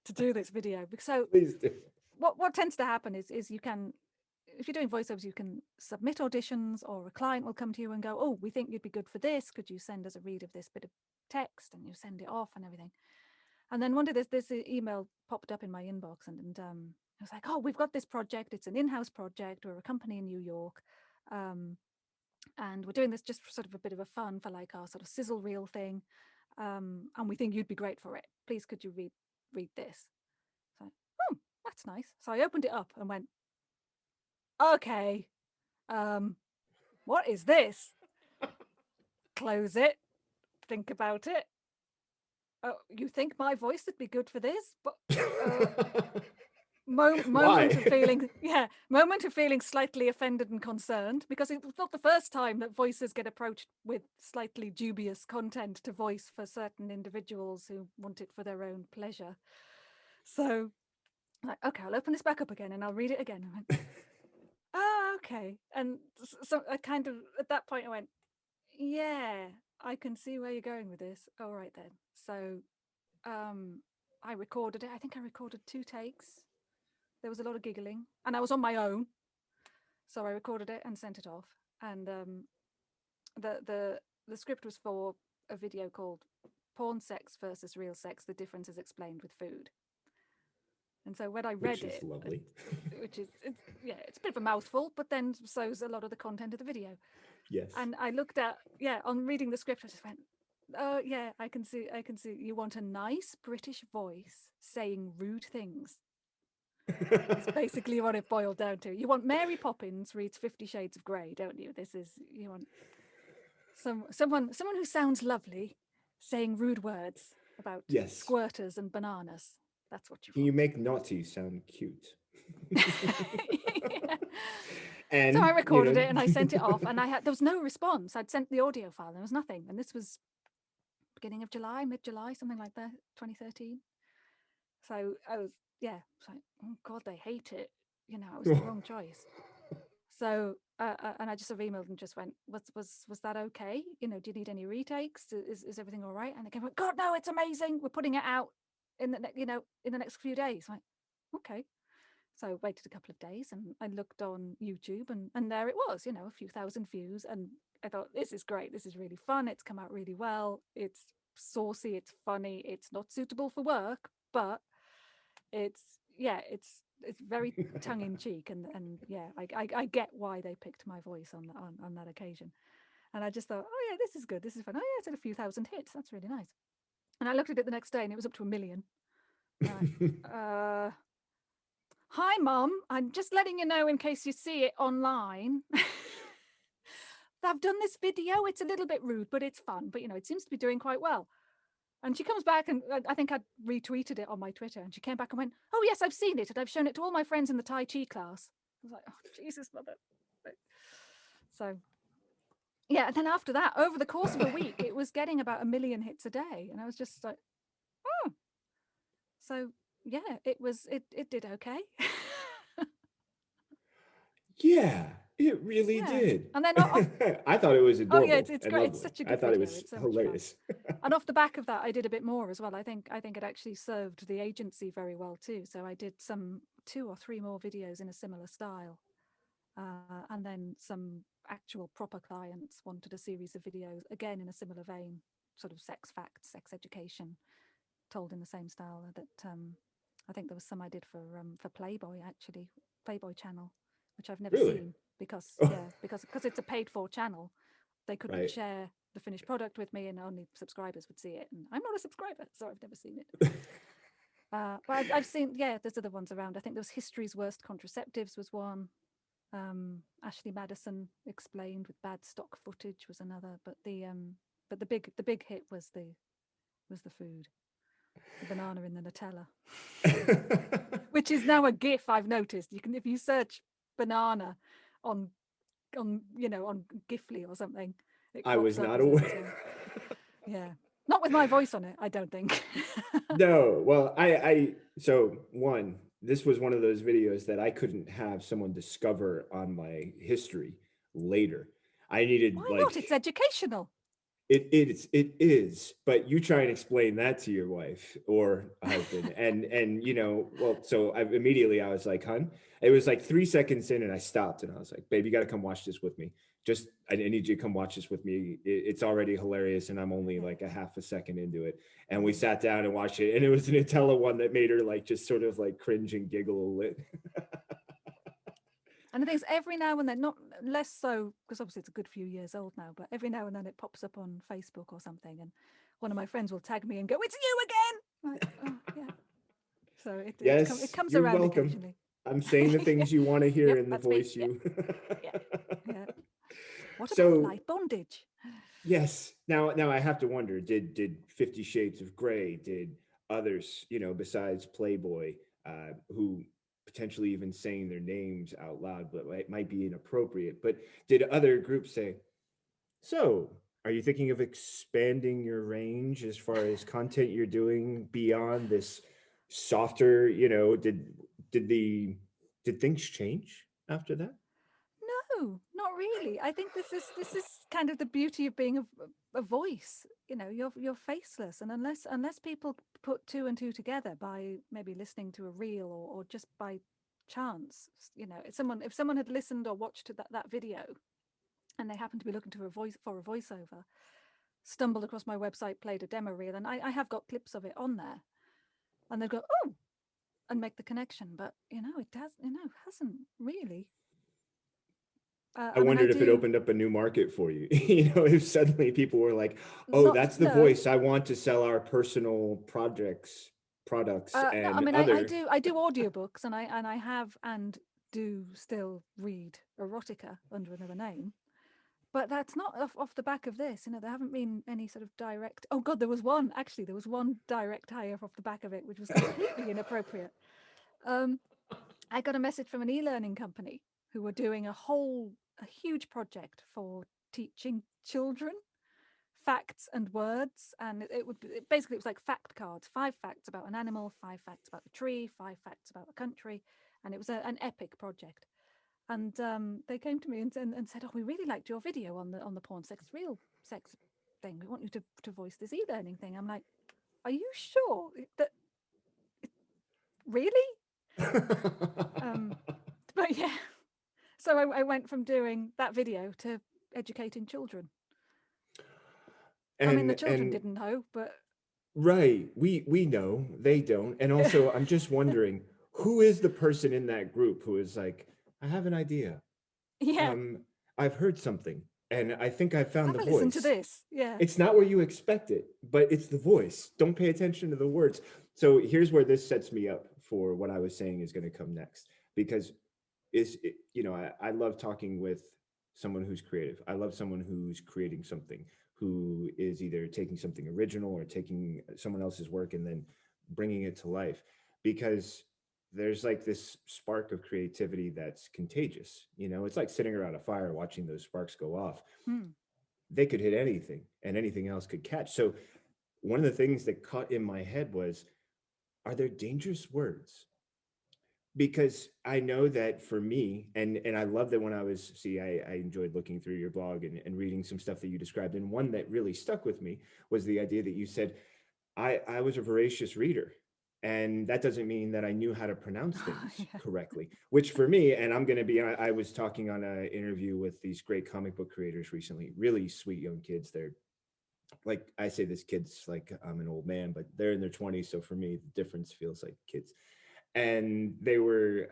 to do this video. So please do. What tends to happen is you can, if you're doing voiceovers, you can submit auditions, or a client will come to you and go, oh, we think you'd be good for this. Could you send us a read of this bit of text? And you send it off and everything. And then one day this email popped up in my inbox, and I was like, oh, we've got this project. It's an in-house project. We're a company in New York. And we're doing this just for sort of a bit of a fun, for like our sort of sizzle reel thing. And we think you'd be great for it. Please, could you read this? So, oh, that's nice. So I opened it up and went, okay, what is this? Close it, think about it. Oh, you think my voice would be good for this? But moment of feeling slightly offended and concerned, because it's not the first time that voices get approached with slightly dubious content to voice for certain individuals who want it for their own pleasure. So, like, okay, I'll open this back up again and I'll read it again. I went, oh, okay. And so I kind of, at that point I went, yeah, I can see where you're going with this. All right then. So I recorded it. I think I recorded 2 takes. There was a lot of giggling, and I was on my own. So I recorded it and sent it off. And the script was for a video called Porn Sex versus Real Sex, The Difference is Explained with Food. And so when I read it, lovely. it's a bit of a mouthful, but then so's a lot of the content of the video. Yes. And I looked at, on reading the script, I just went, oh yeah, I can see you want a nice British voice saying rude things. It's basically what it boiled down to. You want Mary Poppins reads 50 Shades of Grey, don't you? You want someone who sounds lovely saying rude words about squirters and bananas. That's what you want. Can you make naughty sound cute? Yeah. And so I recorded it and I sent it off, and there was no response. I'd sent the audio file and there was nothing. And this was beginning of July, mid-July, something like that, 2013. So I was, like, oh God, they hate it. It was the wrong choice. So, and I just sort of emailed and just went, was that okay? Do you need any retakes? Is everything all right? And they came, God, no, it's amazing. We're putting it out in the next few days. I'm like, okay. So I waited a couple of days and I looked on YouTube and there it was, you know, a few thousand views. And I thought, this is great. This is really fun. It's come out really well. It's saucy. It's funny. It's not suitable for work, but it's very tongue in cheek. And yeah, I get why they picked my voice on that occasion. And I just thought, oh yeah, this is good. This is fun. Oh yeah, it's had a few thousand hits. That's really nice. And I looked at it the next day and it was up to 1 million. Hi, Mum. I'm just letting you know in case you see it online. I've done this video. It's a little bit rude, but it's fun. But, you know, it seems to be doing quite well. And she comes back and I think I retweeted it on my Twitter. And she came back and went, oh, yes, I've seen it. And I've shown it to all my friends in the Tai Chi class. I was like, oh, Jesus, mother. So, yeah. And then after that, over the course of a week, it was getting about 1 million hits a day. And I was just like, oh. So, yeah, it did okay. Yeah, it really did. And then I thought it was adorable. Oh yeah, it's great. It's such a good I thought video. it was It's so hilarious. much fun. And off the back of that, I did a bit more as well. I think it actually served the agency very well too. So I did 2 or 3 more videos in a similar style, and then some actual proper clients wanted a series of videos again in a similar vein, sort of sex facts, sex education, told in the same style. That I think there was some I did for Playboy actually, Playboy channel, which I've never seen because it's a paid for channel. They couldn't share the finished product with me and only subscribers would see it. And I'm not a subscriber, so I've never seen it. But I've seen, there's other ones around. I think there was History's Worst Contraceptives was one. Ashley Madison Explained with bad stock footage was another. But the big hit was the food. The banana in the Nutella. Which is now a GIF, I've noticed. You can, if you search banana on Gifly or something. I was not aware. Yeah, not with my voice on it, I don't think. No, well, so one, this was one of those videos that I couldn't have someone discover on my history later. I needed Why not? It's educational. It is, but you try and explain that to your wife or husband, and you know, well, so I was like, "Hun," it was like 3 seconds in, and I stopped, and I was like, "Babe, you got to come watch this with me. Just, I need you to come watch this with me. It's already hilarious, and I'm only like a half a second into it." And we sat down and watched it, and it was a Nutella one that made her like just sort of like cringe and giggle a little. And the thing is, every now and then, not less so, because obviously it's a good few years old now, but every now and then it pops up on Facebook or something, and one of my friends will tag me and go, "It's you again!" Like, oh, yeah. So it comes around welcome. Occasionally. I'm saying the things you want to hear in the voice me. Yeah. What about light bondage? Yes. Now I have to wonder, did 50 Shades of Grey, did others, you know, besides Playboy, who potentially even saying their names out loud, but it might be inappropriate, but did other groups say, so are you thinking of expanding your range as far as content you're doing beyond this softer, you know, did things change after that? No, not really. I think this is kind of the beauty of being a voice. You know, you're faceless, and unless people put 2 and 2 together by maybe listening to a reel or just by chance, you know, if someone had listened or watched that video, and they happened to be looking to a voiceover, stumbled across my website, played a demo reel, and I have got clips of it on there, and they'd go, oh, and make the connection. But you know, hasn't really. I wondered if it opened up a new market for you. You know, if suddenly people were like, "Oh, that's the voice I want to sell our personal products." And I mean, I do audiobooks, and I have and do still read erotica under another name, but that's not off the back of this. You know, there haven't been any sort of direct. Oh God, there was one direct hire off the back of it, which was completely inappropriate. I got a message from an e-learning company who were doing a huge project for teaching children facts and words, and it was like fact cards, 5 facts about an animal, 5 facts about the tree, 5 facts about the country, and it was an epic project. And they came to me and said, "Oh, we really liked your video on the porn sex, real sex thing. We want you to voice this e-learning thing." I'm like, "Are you sure that really?" But yeah, so I went from doing that video to educating children. I mean, the children didn't know, but right, we know, they don't. And also, I'm just wondering, who is the person in that group who is like, I have an idea. yeah, I've heard something, and I think I found have the a listen to voice. this. Yeah. It's not where you expect it, but it's the voice. Don't pay attention to the words. So here's where this sets me up for what I was saying is going to come next, because I love talking with someone who's creative. I love someone who's creating something, who is either taking something original or taking someone else's work and then bringing it to life, because there's like this spark of creativity that's contagious. It's like sitting around a fire watching those sparks go off. They could hit anything and anything else could catch. So one of the things that caught in my head was, are there dangerous words? Because I know that for me, and I love that when I enjoyed looking through your blog and reading some stuff that you described. And one that really stuck with me was the idea that you said, I was a voracious reader. And that doesn't mean that I knew how to pronounce things correctly, which for me, and I was talking on an interview with these great comic book creators recently, really sweet young kids. They're like, I say this kids like I'm an old man, but they're in their 20s. So for me, the difference feels like kids. And they were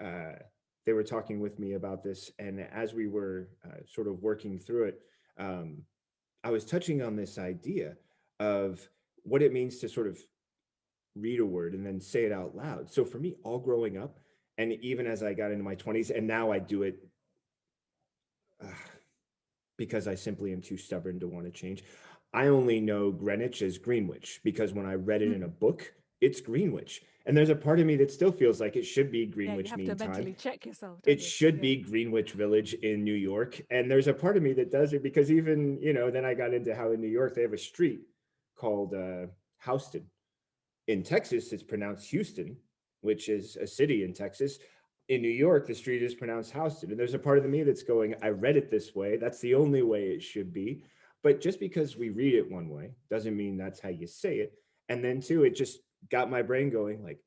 talking with me about this. And as we were sort of working through it, um, I was touching on this idea of what it means to sort of read a word and then say it out loud. So for me, all growing up, and even as I got into my 20s, and now I do it uh, because I simply am too stubborn to want to change. I only know Greenwich as Greenwich because when I read it in a book, it's Greenwich. And there's a part of me that still feels like it should be Greenwich you have Mean to mentally Time. check yourself. It should be Greenwich Village in New York. And there's a part of me that does it because even, then I got into how in New York they have a street called Houston. In Texas, it's pronounced Houston, which is a city in Texas. In New York, the street is pronounced Houston. And there's a part of me that's going, I read it this way. That's the only way it should be. But just because we read it one way doesn't mean that's how you say it. And then, too, it just got my brain going like,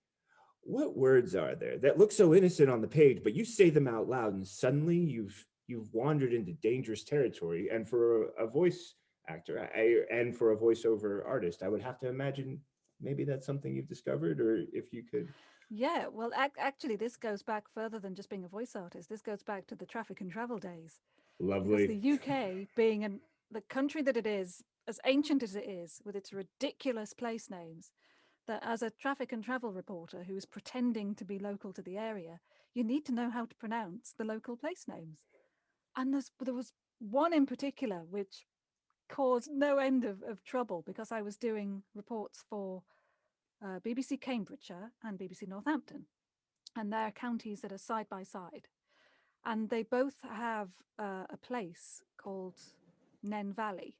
what words are there that look so innocent on the page, but you say them out loud and suddenly you've wandered into dangerous territory. And for a voice actor and for a voiceover artist, I would have to imagine maybe that's something you've discovered, or if you could. Yeah, well, actually, this goes back further than just being a voice artist. This goes back to the traffic and travel days. Lovely. Because the UK, being the country that it is, as ancient as it is, with its ridiculous place names, that as a traffic and travel reporter who is pretending to be local to the area, you need to know how to pronounce the local place names. And there was one in particular which caused no end of trouble because I was doing reports for BBC Cambridgeshire and BBC Northampton, and they're counties that are side by side. And they both have a place called Nen Valley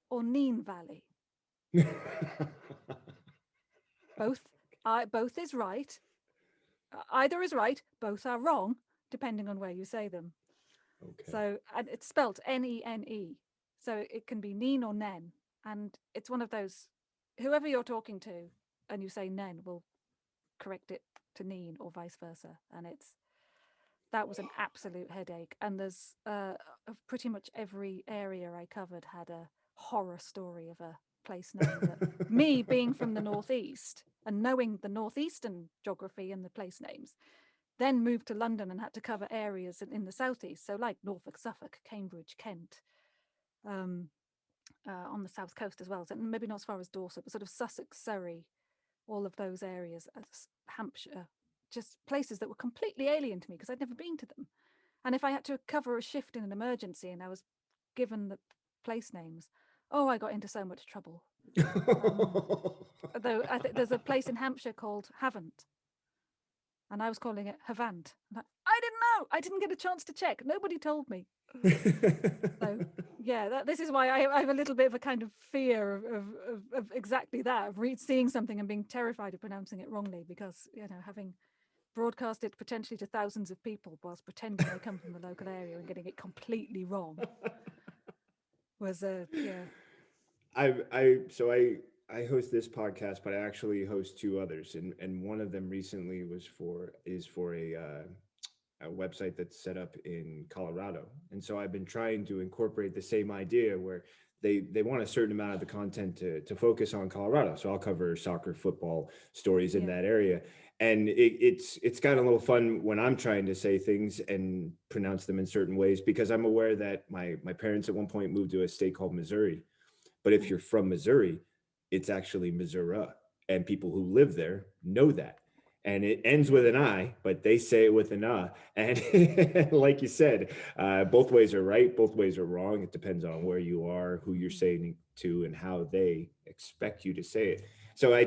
or Neen Valley. Both is right. Either is right, both are wrong, depending on where you say them. Okay. So and it's spelt Nene. So it can be Neen or Nen. And it's one of those, whoever you're talking to and you say Nen will correct it to Neen or vice versa. And that was an absolute headache. And there's pretty much every area I covered had a horror story of a place name that me being from the Northeast and knowing the Northeastern geography and the place names, then moved to London and had to cover areas in the Southeast. So like Norfolk, Suffolk, Cambridge, Kent, on the South Coast as well. So maybe not as far as Dorset, but sort of Sussex, Surrey, all of those areas, Hampshire, just places that were completely alien to me because I'd never been to them. And if I had to cover a shift in an emergency and I was given the place names, I got into so much trouble. Though I think there's a place in Hampshire called Havant, and I was calling it Havant. I didn't know. I didn't get a chance to check. Nobody told me. So yeah, this is why I have a little bit of a kind of fear of exactly that, of seeing something and being terrified of pronouncing it wrongly, because having broadcast it potentially to thousands of people whilst pretending they come from the local area and getting it completely wrong was yeah. I I host this podcast, but I actually host two others, and one of them recently is for a website that's set up in Colorado. And so I've been trying to incorporate the same idea where they want a certain amount of the content to focus on Colorado. So I'll cover soccer, football stories in Yeah. that area. And it's kind of a little fun when I'm trying to say things and pronounce them in certain ways, because I'm aware that my parents at one point moved to a state called Missouri. But if you're from Missouri, it's actually Missouri. And people who live there know that. And it ends with an I, but they say it with an And like you said, both ways are right, both ways are wrong. It depends on where you are, who you're saying it to, and how they expect you to say it. So I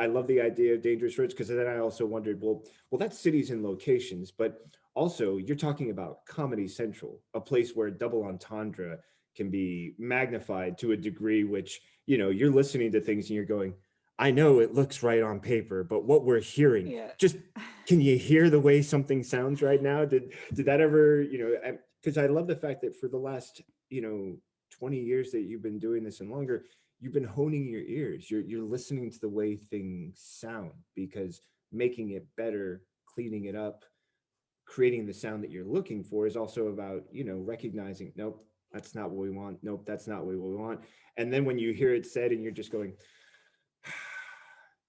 love the idea of dangerous words, because then I also wondered, well, that's cities and locations, but also you're talking about Comedy Central, a place where double entendre can be magnified to a degree which, you're listening to things and you're going, I know it looks right on paper, but what we're hearing, Yeah. just can you hear the way something sounds right now? Did that ever, because I love the fact that for the last, 20 years that you've been doing this and longer, you've been honing your ears. You're listening to the way things sound, because making it better, cleaning it up, creating the sound that you're looking for is also about, recognizing, nope, that's not what we want. Nope, that's not what we want. And then when you hear it said and you're just going,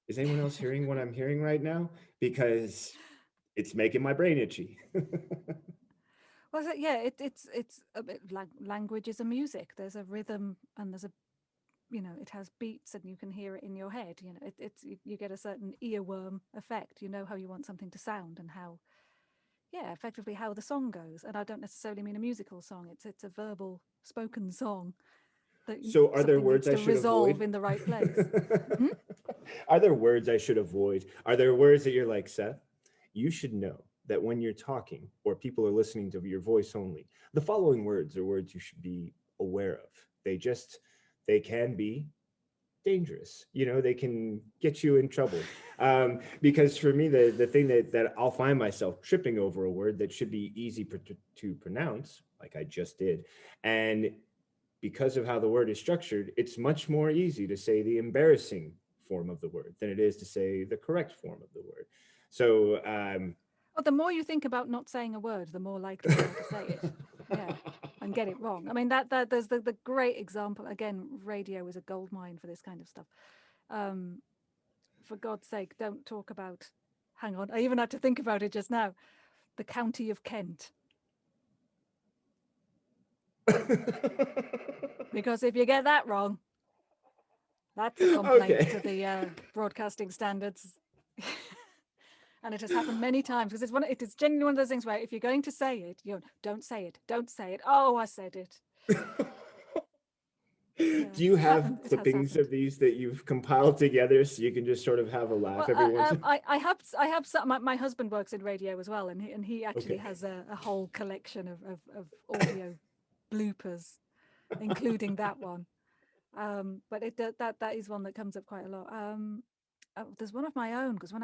is anyone else hearing what I'm hearing right now? Because it's making my brain itchy. Well, so, yeah, it's a bit like language is a music. There's a rhythm and there's a, it has beats and you can hear it in your head. You get a certain earworm effect. You know how you want something to sound and how, effectively how the song goes. And I don't necessarily mean a musical song. It's a verbal spoken song that So are there something words needs I to should resolve avoid? in the right place. Hmm? Are there words I should avoid? Are there words that you're like, Seth, you should know that when you're talking or people are listening to your voice only, the following words are words you should be aware of. They can be dangerous. They can get you in trouble. Because for me, the thing that I'll find myself tripping over a word that should be easy to pronounce, like I just did, and because of how the word is structured, it's much more easy to say the embarrassing form of the word than it is to say the correct form of the word. So, well, the more you think about not saying a word, the more likely you are to say it. Yeah, and get it wrong. I mean, that there's the great example. Again, radio is a goldmine for this kind of stuff. For God's sake, don't talk about. Hang on, I even had to think about it just now. The county of Kent. Because if you get that wrong, that's a complaint okay. to the broadcasting standards. And it has happened many times, because it is genuinely one of those things where if you're going to say it, don't say it. Don't say it. Oh, I said it. Yeah, Do you have it has clippings happened. of these that you've compiled together so you can just sort of have a laugh Well, every once? I have some. My husband works in radio as well, and he actually Okay. has a whole collection of audio bloopers, including that one. But that is one that comes up quite a lot. There's one of my own, because when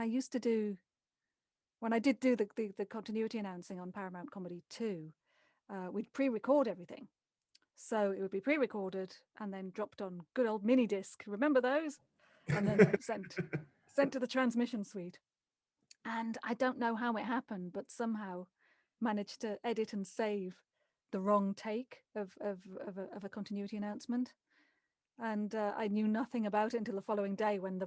I did do the continuity announcing on Paramount Comedy 2, we'd pre-record everything. So it would be pre-recorded and then dropped on good old mini disc. Remember those? And then sent to the transmission suite. And I don't know how it happened, but somehow managed to edit and save the wrong take of a continuity announcement. And I knew nothing about it until the following day, when the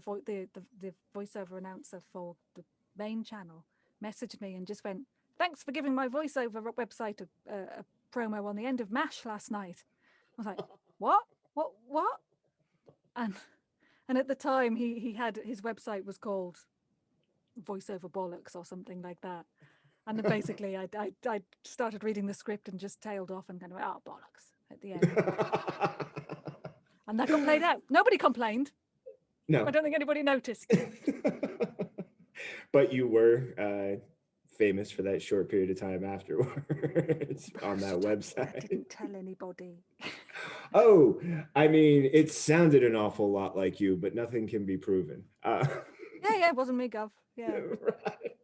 voiceover announcer for the main channel messaged me and just went, "Thanks for giving my voiceover website a promo on the end of MASH last night." I was like, what? And at the time he had, his website was called Voiceover Bollocks or something like that. And then basically I started reading the script and just tailed off and kind of went, "Oh, bollocks," at the end. And that got played out. Nobody complained. No. I don't think anybody noticed. But you were famous for that short period of time afterwards on that website. I didn't tell anybody. Oh, I mean, it sounded an awful lot like you, but nothing can be proven. Yeah, it wasn't me, Gov. Yeah. Right.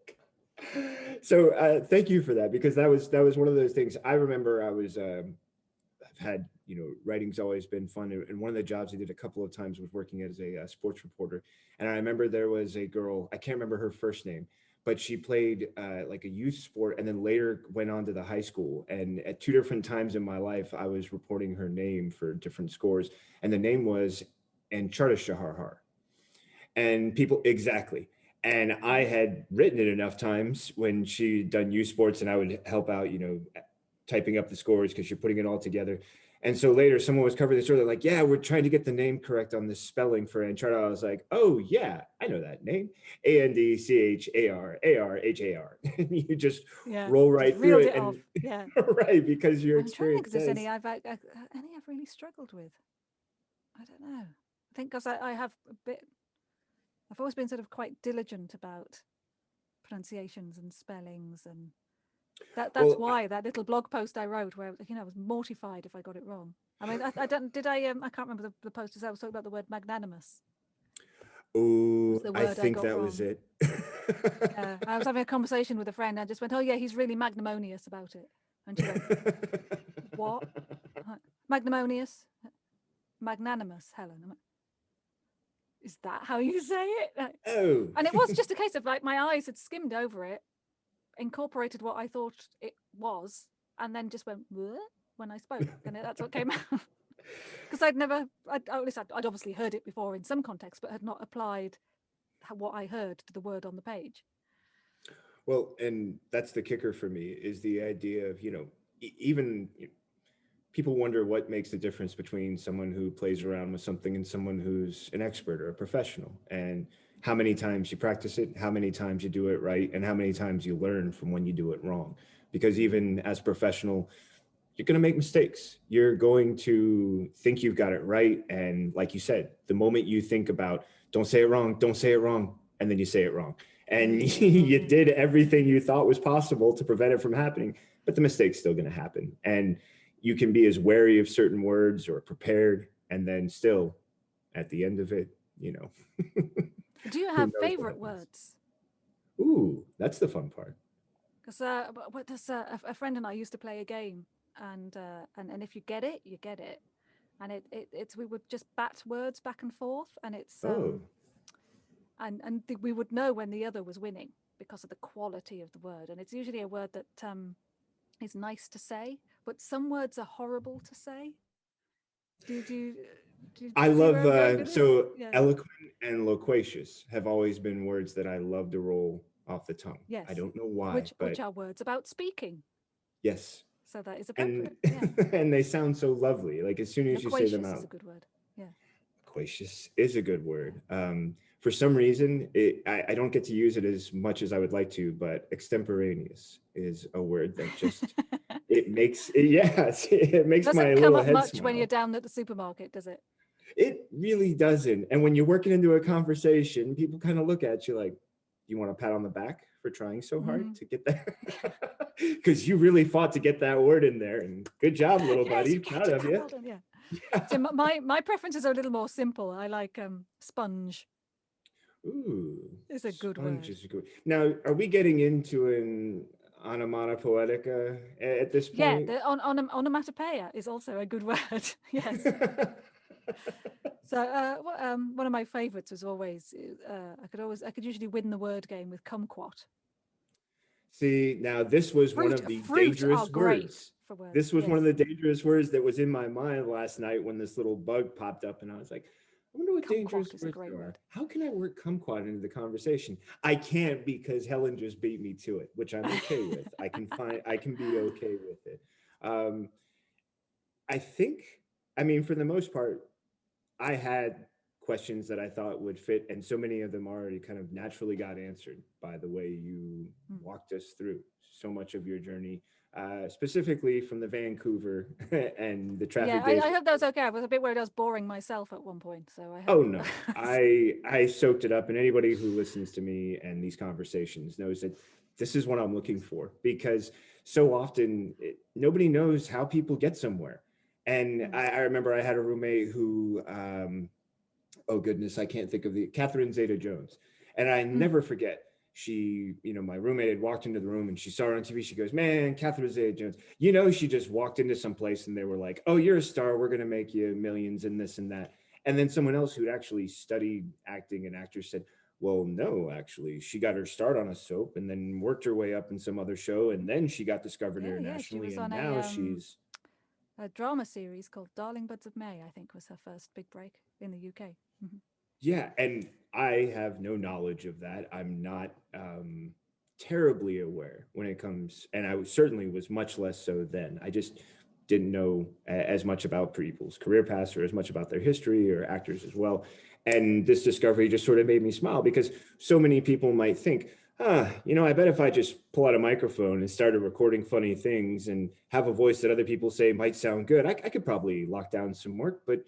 So thank you for that, because that was one of those things. I remember I've had writing's always been fun. And one of the jobs I did a couple of times was working as a sports reporter. And I remember there was a girl, I can't remember her first name, but she played like a youth sport and then later went on to the high school. And at two different times in my life, I was reporting her name for different scores. And the name was Ancharta Shaharhar. And people, exactly. And I had written it enough times when she'd done youth sports and I would help out, typing up the scores because you're putting it all together. And so later someone was covering the story. They're like, yeah, we're trying to get the name correct on this spelling for Ancharta. I was like, oh yeah, I know that name. Andchararhar. And you just roll right through it. And yeah. right, because your I'm trying to think experience if there's says. any I've really struggled with. I don't know. I think because I have I've always been sort of quite diligent about pronunciations and spellings, and that's why that little blog post I wrote where I was mortified if I got it wrong. I mean, I can't remember the post. I was talking about the word magnanimous. Oh, I think that was it. I was having a conversation with a friend. I just went, "Oh yeah, he's really magnanimous about it," and she went, "What? Magnanimous, magnanimous, Helen." Is that how you say it? Oh. And it was just a case of like my eyes had skimmed over it, incorporated what I thought it was, and then just went when I spoke, and that's what came out. Because I'd obviously heard it before in some context, but had not applied what I heard to the word on the page. Well, and that's the kicker for me is the idea of, even people wonder what makes the difference between someone who plays around with something and someone who's an expert or a professional, and how many times you practice it, how many times you do it right, and how many times you learn from when you do it wrong. Because even as a professional, you're going to make mistakes. You're going to think you've got it right. And like you said, the moment you think about, don't say it wrong, and then you say it wrong. And you did everything you thought was possible to prevent it from happening, but the mistake's still going to happen. And you can be as wary of certain words or prepared, and then still at the end of it, Do you have favorite words? Ooh, that's the fun part. Because a friend and I used to play a game, and if you get it, you get it, and it's we would just bat words back and forth, and it's we would know when the other was winning because of the quality of the word, and it's usually a word that is nice to say, but some words are horrible to say. I love eloquent and loquacious have always been words that I love to roll off the tongue. Yes. I don't know why, which are words about speaking. Yes. So that is appropriate. And they sound so lovely. Like as soon as you say them out. Loquacious is a good word. Yeah. Loquacious is a good word. For some reason, I don't get to use it as much as I would like to, but extemporaneous is a word that just it makes my little head much smile. When you're down at the supermarket, does it? It really doesn't. And when you're working into a conversation, people kind of look at you like, you want a pat on the back for trying so hard to get that? Because you really fought to get that word in there. And good job, little buddy. Proud of you. Well done, yeah. So my preferences are a little more simple. I like sponge. Ooh, it's a good word. Is a good. Now, are we getting into an onomatopoetica at this point? Yeah, the onomatopoeia is also a good word. Yes. So one of my favorites was always I could usually win the word game with kumquat. See, now this was one of the dangerous words. This was one of the dangerous words that was in my mind last night when this little bug popped up, and I was like, I wonder what dangerous words there are. How can I work kumquat into the conversation? I can't, because Helen just beat me to it, which I'm okay with. I can be okay with it. I think, for the most part, I had questions that I thought would fit, and so many of them already kind of naturally got answered by the way you walked us through so much of your journey, specifically from the Vancouver and the traffic days. I hope that was okay. I was a bit worried I was boring myself at one point, so I hope. Oh no, I soaked it up, and anybody who listens to me and these conversations knows that this is what I'm looking for, because so often nobody knows how people get somewhere. And I remember I had a roommate who, oh goodness, I can't think of Catherine Zeta-Jones. And I never forget, she, my roommate had walked into the room and she saw her on TV. She goes, man, Catherine Zeta-Jones, she just walked into some place and they were like, oh, you're a star. We're going to make you millions and this and that. And then someone else who'd actually studied acting and actors said, well, no, actually, she got her start on a soap and then worked her way up in some other show. And then she got discovered internationally. She was and on now she's a drama series called Darling Buds of May, I think was her first big break in the UK. Mm-hmm. Yeah. And I have no knowledge of that. I'm not terribly aware when it comes, and I certainly was much less so then. I just didn't know as much about people's career paths or as much about their history or actors as well. And this discovery just sort of made me smile because so many people might think, I bet if I just pull out a microphone and started recording funny things and have a voice that other people say might sound good, I could probably lock down some work. But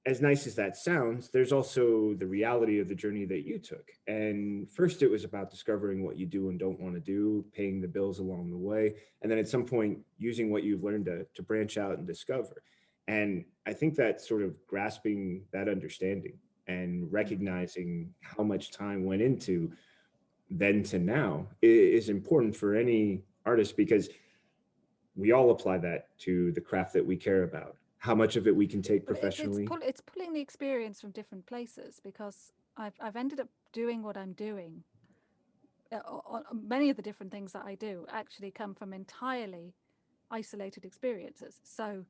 as nice as that sounds, there's also the reality of the journey that you took. And first it was about discovering what you do and don't want to do, paying the bills along the way. And then at some point using what you've learned to branch out and discover. And I think that sort of grasping that understanding and recognizing how much time went into then to now is important for any artist, because we all apply that to the craft that we care about. How much of it we can take professionally. It's pulling the experience from different places, because I've ended up doing what I'm doing. Many of the different things that I do actually come from entirely isolated experiences. So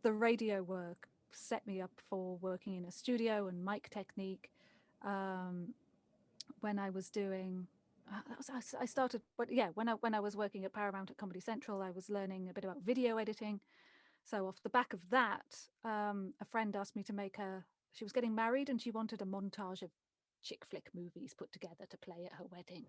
the radio work set me up for working in a studio and mic technique. When I was doing, I started, but yeah, when I was working at Paramount at Comedy Central, I was learning a bit about video editing. So off the back of that, a friend asked me to make she was getting married and she wanted a montage of chick flick movies put together to play at her wedding.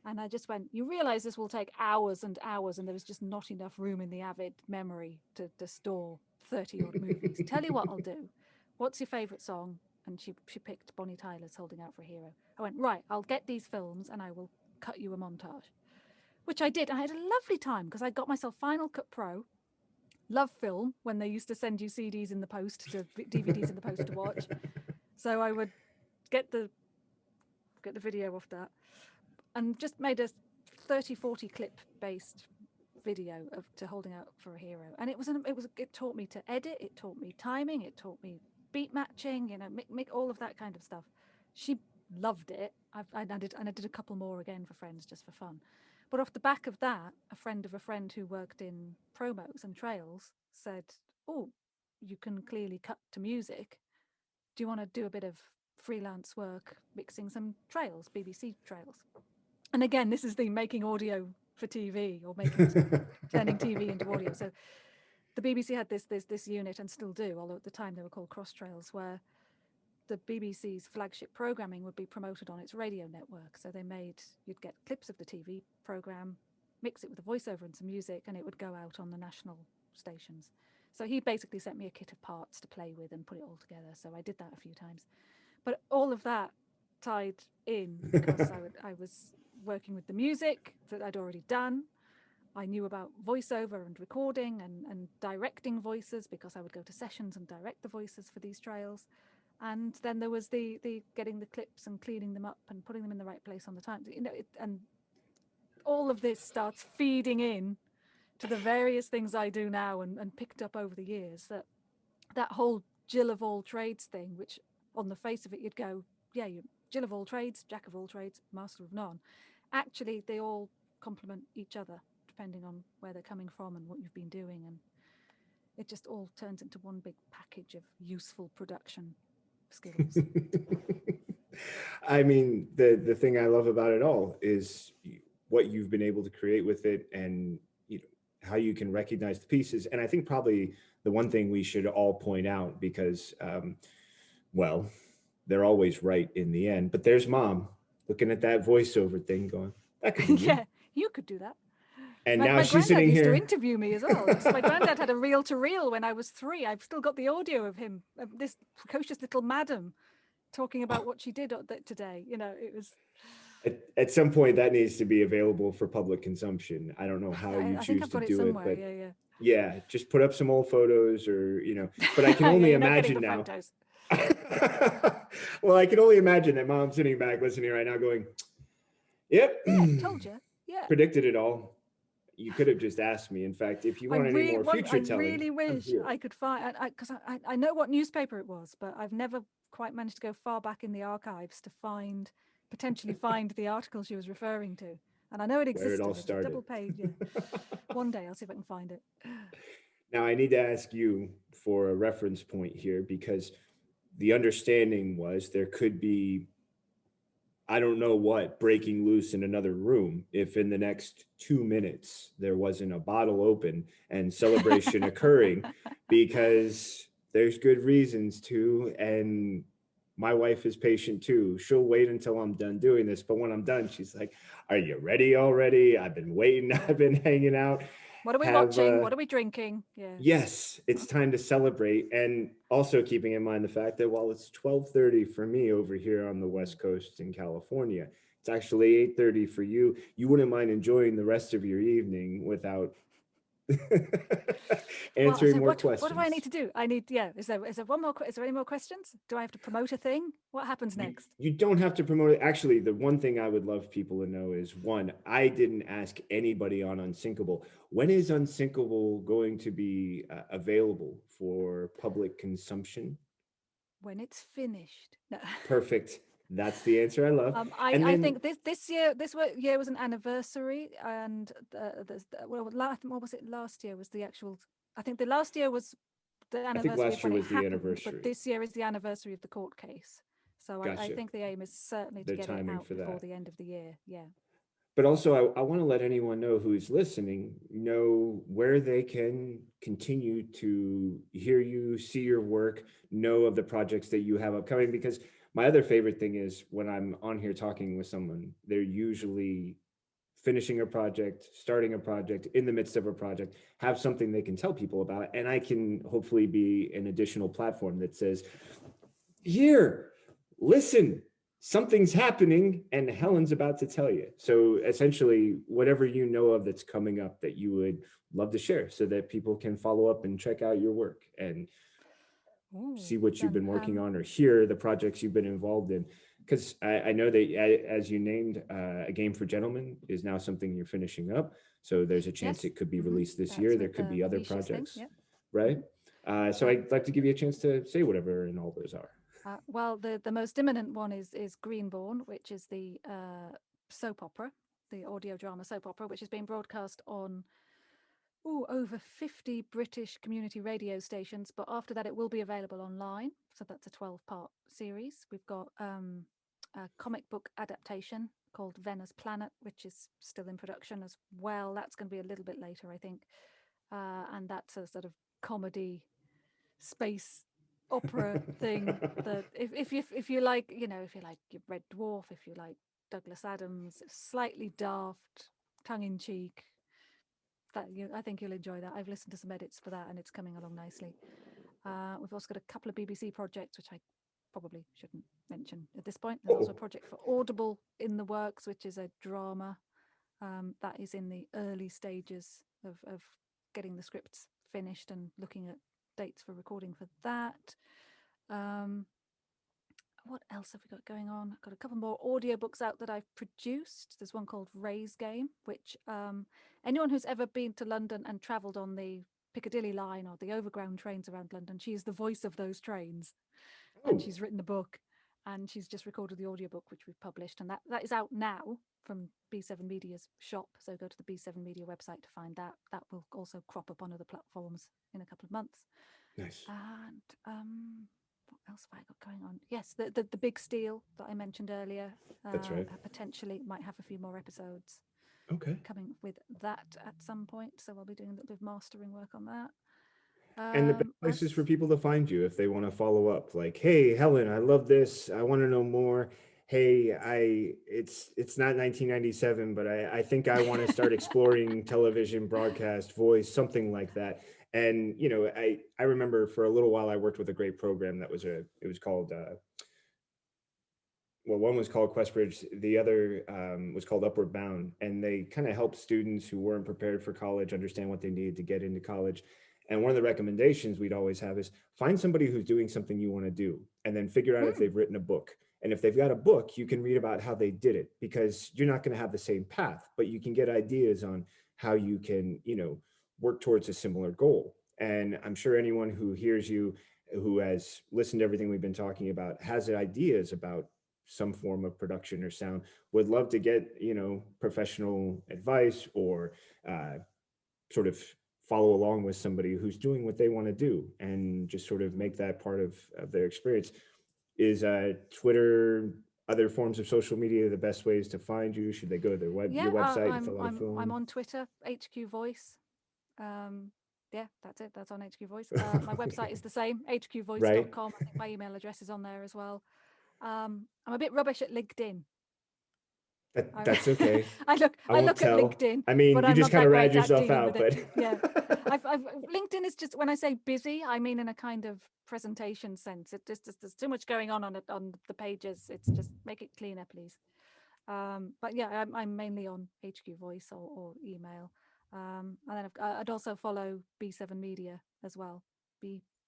And I just went, you realize this will take hours and hours, and there was just not enough room in the Avid memory to store 30 odd movies. Tell you what I'll do. What's your favorite song? And she picked Bonnie Tyler's Holding Out for a Hero. I went, right, I'll get these films and I will cut you a montage, which I did. I had a lovely time because I got myself Final Cut Pro. Love film when they used to send you CDs in the post to DVDs in the post to watch. So I would get the video off that and just made a 30-40 clip based video to Holding Out for a Hero. And it taught me to edit, it taught me timing, it taught me beat matching, make all of that kind of stuff. She loved it. I did a couple more again for friends just for fun. But off the back of that, a friend of a friend who worked in promos and trails said, oh, you can clearly cut to music. Do you want to do a bit of freelance work mixing some trails, BBC trails? And again, this is the making audio for TV, or turning TV into audio. So the BBC had this unit, and still do, although at the time they were called Cross Trails, where the BBC's flagship programming would be promoted on its radio network. So you'd get clips of the TV program, mix it with a voiceover and some music, and it would go out on the national stations. So he basically sent me a kit of parts to play with and put it all together. So I did that a few times. But all of that tied in because I was working with the music that I'd already done. I knew about voiceover and recording and directing voices, because I would go to sessions and direct the voices for these trails. And then there was the getting the clips and cleaning them up and putting them in the right place on the time. And all of this starts feeding in to the various things I do now and picked up over the years. That whole Jill of all trades thing, which on the face of it you'd go, yeah, you're Jill of all trades, Jack of all trades, master of none. Actually, they all complement each other depending on where they're coming from and what you've been doing. And it just all turns into one big package of useful production skills. I mean, the thing I love about it all is what you've been able to create with it, and how you can recognize the pieces. And I think probably the one thing we should all point out, because well, they're always right in the end, but there's Mom looking at that voiceover thing going, that could be me. Yeah, you could do that. And now she's sitting here. My here. granddad used to interview me as well. My granddad had a reel-to-reel when I was 3. I've still got the audio of him, this precocious little madam, talking about what she did today. It was. At some point, that needs to be available for public consumption. I don't know how you choose to do it, but yeah, just put up some old photos, or But I can only imagine now. Well, I can only imagine that Mom's sitting back listening right now, going, Yep. Yeah, told you. Yeah. Predicted it all. You could have just asked me. In fact, if you want any more future telling, I really wish I could find, because I know what newspaper it was, but I've never quite managed to go far back in the archives to potentially find the article she was referring to. And I know it existed. Where it all It was started. a double page. Yeah. One day I'll see if I can find it. Now, I need to ask you for a reference point here, because the understanding was there could be, I don't know what, breaking loose in another room if in the next 2 minutes there wasn't a bottle open and celebration occurring, because there's good reasons to. And my wife is patient too. She'll wait until I'm done doing this. But when I'm done, she's like, "Are you ready already? I've been waiting. I've been hanging out. What are we watching? What are we drinking?" Yeah. Yes, it's time to celebrate. And also keeping in mind the fact that while it's 12:30 for me over here on the West Coast in California, it's actually 8:30 for you. You wouldn't mind enjoying the rest of your evening without answering more questions. What do I need to do? Is there one more? Is there any more questions? Do I have to promote a thing? What happens next? You don't have to promote it. Actually, the one thing I would love people to know is, one, I didn't ask anybody on Unsinkable. When is Unsinkable going to be available for public consumption? When it's finished. No. Perfect. That's the answer I love. I think this year was an anniversary, and what was it? Last year was the actual. I think the last year was the anniversary. I think last year was the anniversary, but this year is the anniversary of the court case. So gotcha. I think the aim is certainly to get it out before the end of the year. Yeah. But also, I want to let anyone know who's listening know where they can continue to hear you, see your work, know of the projects that you have upcoming. Because my other favorite thing is when I'm on here talking with someone, they're usually finishing a project, starting a project, in the midst of a project, have something they can tell people about. And I can hopefully be an additional platform that says, here, listen, something's happening and Helen's about to tell you. So essentially, whatever you know of that's coming up that you would love to share so that people can follow up and check out your work and see what you've been working on, or hear the projects you've been involved in. Because I know that, as you named, A Game for Gentlemen is now something you're finishing up. So there's a chance it could be released this year. There could be other projects, right? So I'd like to give you a chance to say whatever and all those are. Well, the most imminent one is Greenbourne, which is the soap opera, the audio drama soap opera, which is being broadcast on over 50 British community radio stations. But after that, it will be available online. So that's a 12-part series. We've got a comic book adaptation called Venus Planet, which is still in production as well. That's going to be a little bit later, I think. And that's a sort of comedy space opera thing that if you like, if you like your Red Dwarf, if you like Douglas Adams, slightly daft, tongue-in-cheek, I think you'll enjoy that. I've listened to some edits for that and it's coming along nicely. We've also got a couple of BBC projects which I probably shouldn't mention at this point. There's also a project for Audible in the works, which is a drama that is in the early stages of getting the scripts finished and looking at dates for recording for that. What else have we got going on? I've got a couple more audiobooks out that I've produced. There's one called Ray's Game, which anyone who's ever been to London and travelled on the Piccadilly line or the overground trains around London, she is the voice of those trains. And she's written the book and she's just recorded the audiobook, which we've published. And that is out now from B7 Media's shop. So go to the B7 Media website to find that. That will also crop up on other platforms in a couple of months. Nice. And what else have I got going on? Yes, the Big Steal that I mentioned earlier. That's right. Potentially might have a few more episodes. Okay. Coming with that at some point. So I'll be doing a little bit of mastering work on that. And the best places for people to find you if they want to follow up, like, hey, Helen, I love this. I want to know more. Hey, it's not 1997, but I think I want to start exploring television, broadcast, voice, something like that. And, I remember for a little while I worked with a great program that was called, one was called Questbridge. The other was called Upward Bound. And they kind of helped students who weren't prepared for college understand what they needed to get into college. And one of the recommendations we'd always have is find somebody who's doing something you want to do, and then figure out if they've written a book. And if they've got a book, you can read about how they did it, because you're not going to have the same path, but you can get ideas on how you can, work towards a similar goal. And I'm sure anyone who hears you, who has listened to everything we've been talking about, has ideas about some form of production or sound, would love to get, professional advice, or sort of follow along with somebody who's doing what they want to do, and just sort of make that part of their experience. Is Twitter, other forms of social media, the best ways to find you? Should they go to their your website and fill out a form? I'm on Twitter, HQ Voice. Yeah, that's it. That's on HQ Voice. My website is the same, hqvoice.com. Right. I think my email address is on there as well. I'm a bit rubbish at LinkedIn. That's okay. I look at LinkedIn. I mean, you just kind of rad yourself out, but yeah, LinkedIn is just, when I say busy, I mean in a kind of presentation sense. It just there's too much going on the pages. It's just, make it cleaner, please. But yeah, I'm mainly on HQ Voice or email. And then I'd also follow B7 Media as well.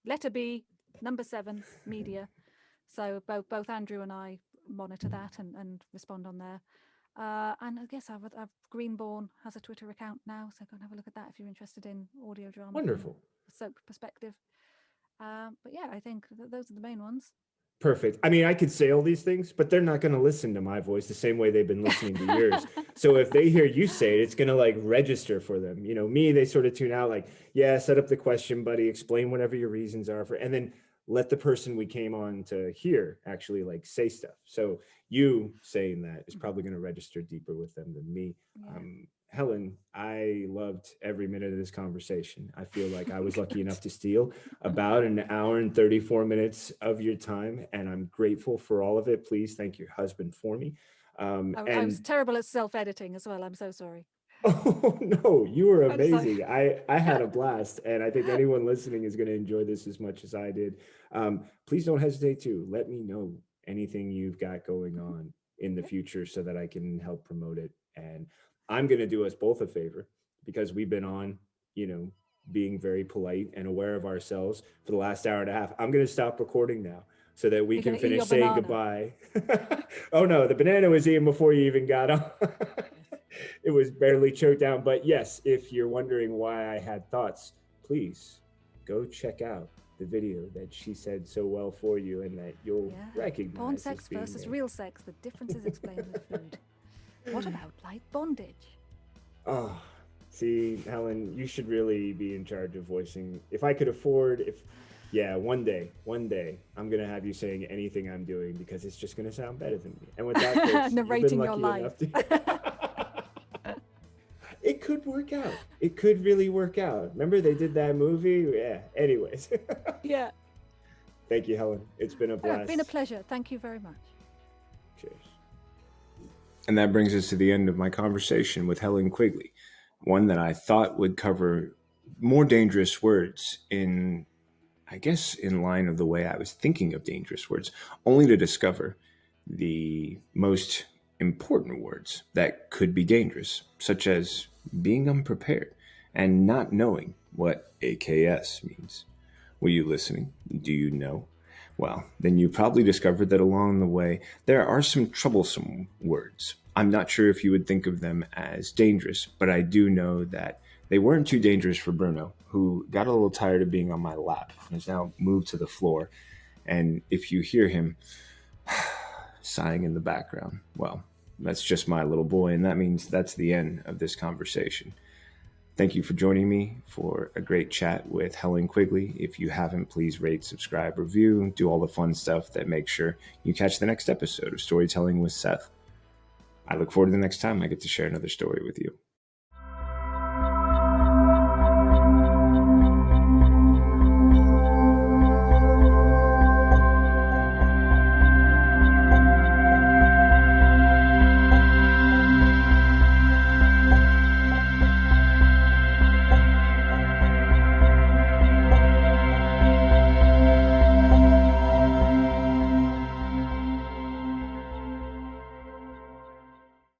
Letter B, number 7 Media. So both Andrew and I monitor that and respond on there. And I guess I've Greenborn has a Twitter account now, so go and have a look at that if you're interested in audio drama. Wonderful. Soap perspective. But yeah, I think those are the main ones. Perfect. I mean, I could say all these things, but they're not going to listen to my voice the same way they've been listening to yours. So if they hear you say it, it's going to like register for them. Me, they sort of tune out, like, yeah, set up the question, buddy, explain whatever your reasons are for, and then let the person we came on to hear actually like say stuff. So you saying that is probably going to register deeper with them than me. Yeah. Helen, I loved every minute of this conversation. I feel like I was lucky enough to steal about an hour and 34 minutes of your time, and I'm grateful for all of it. Please thank your husband for me. I was terrible at self-editing as well. I'm so sorry. Oh, no, you were amazing. I had a blast, and I think anyone listening is going to enjoy this as much as I did. Please don't hesitate to let me know anything you've got going on in the future so that I can help promote it. And I'm going to do us both a favor, because we've been on, being very polite and aware of ourselves for the last hour and a half. I'm going to stop recording now so that we can finish saying goodbye. Oh no, the banana was eaten before you even got on. It was barely choked down. But yes, if you're wondering why I had thoughts, please go check out the video that she said so well for you, and that you'll recognize. Porn sex versus real sex, the difference is explained with food. What about light bondage? Oh, see, Helen, you should really be in charge of voicing. If I could afford, one day, I'm going to have you saying anything I'm doing, because it's just going to sound better than me. And with that, narrating your life. It could work out. It could really work out. Remember they did that movie? Yeah. Anyways. Yeah. Thank you, Helen. It's been a blast. It's been a pleasure. Thank you very much. Cheers. And that brings us to the end of my conversation with Helen Quigley, one that I thought would cover more dangerous words in line of the way I was thinking of dangerous words, only to discover the most important words that could be dangerous, such as being unprepared and not knowing what AKS means. Were you listening? Do you know? Well, then you probably discovered that along the way, there are some troublesome words. I'm not sure if you would think of them as dangerous, but I do know that they weren't too dangerous for Bruno, who got a little tired of being on my lap and has now moved to the floor. And if you hear him sighing in the background, well, that's just my little boy, and that means that's the end of this conversation. Thank you for joining me for a great chat with Helen Quigley. If you haven't, please rate, subscribe, review, do all the fun stuff that makes sure you catch the next episode of Storytelling with Seth. I look forward to the next time I get to share another story with you.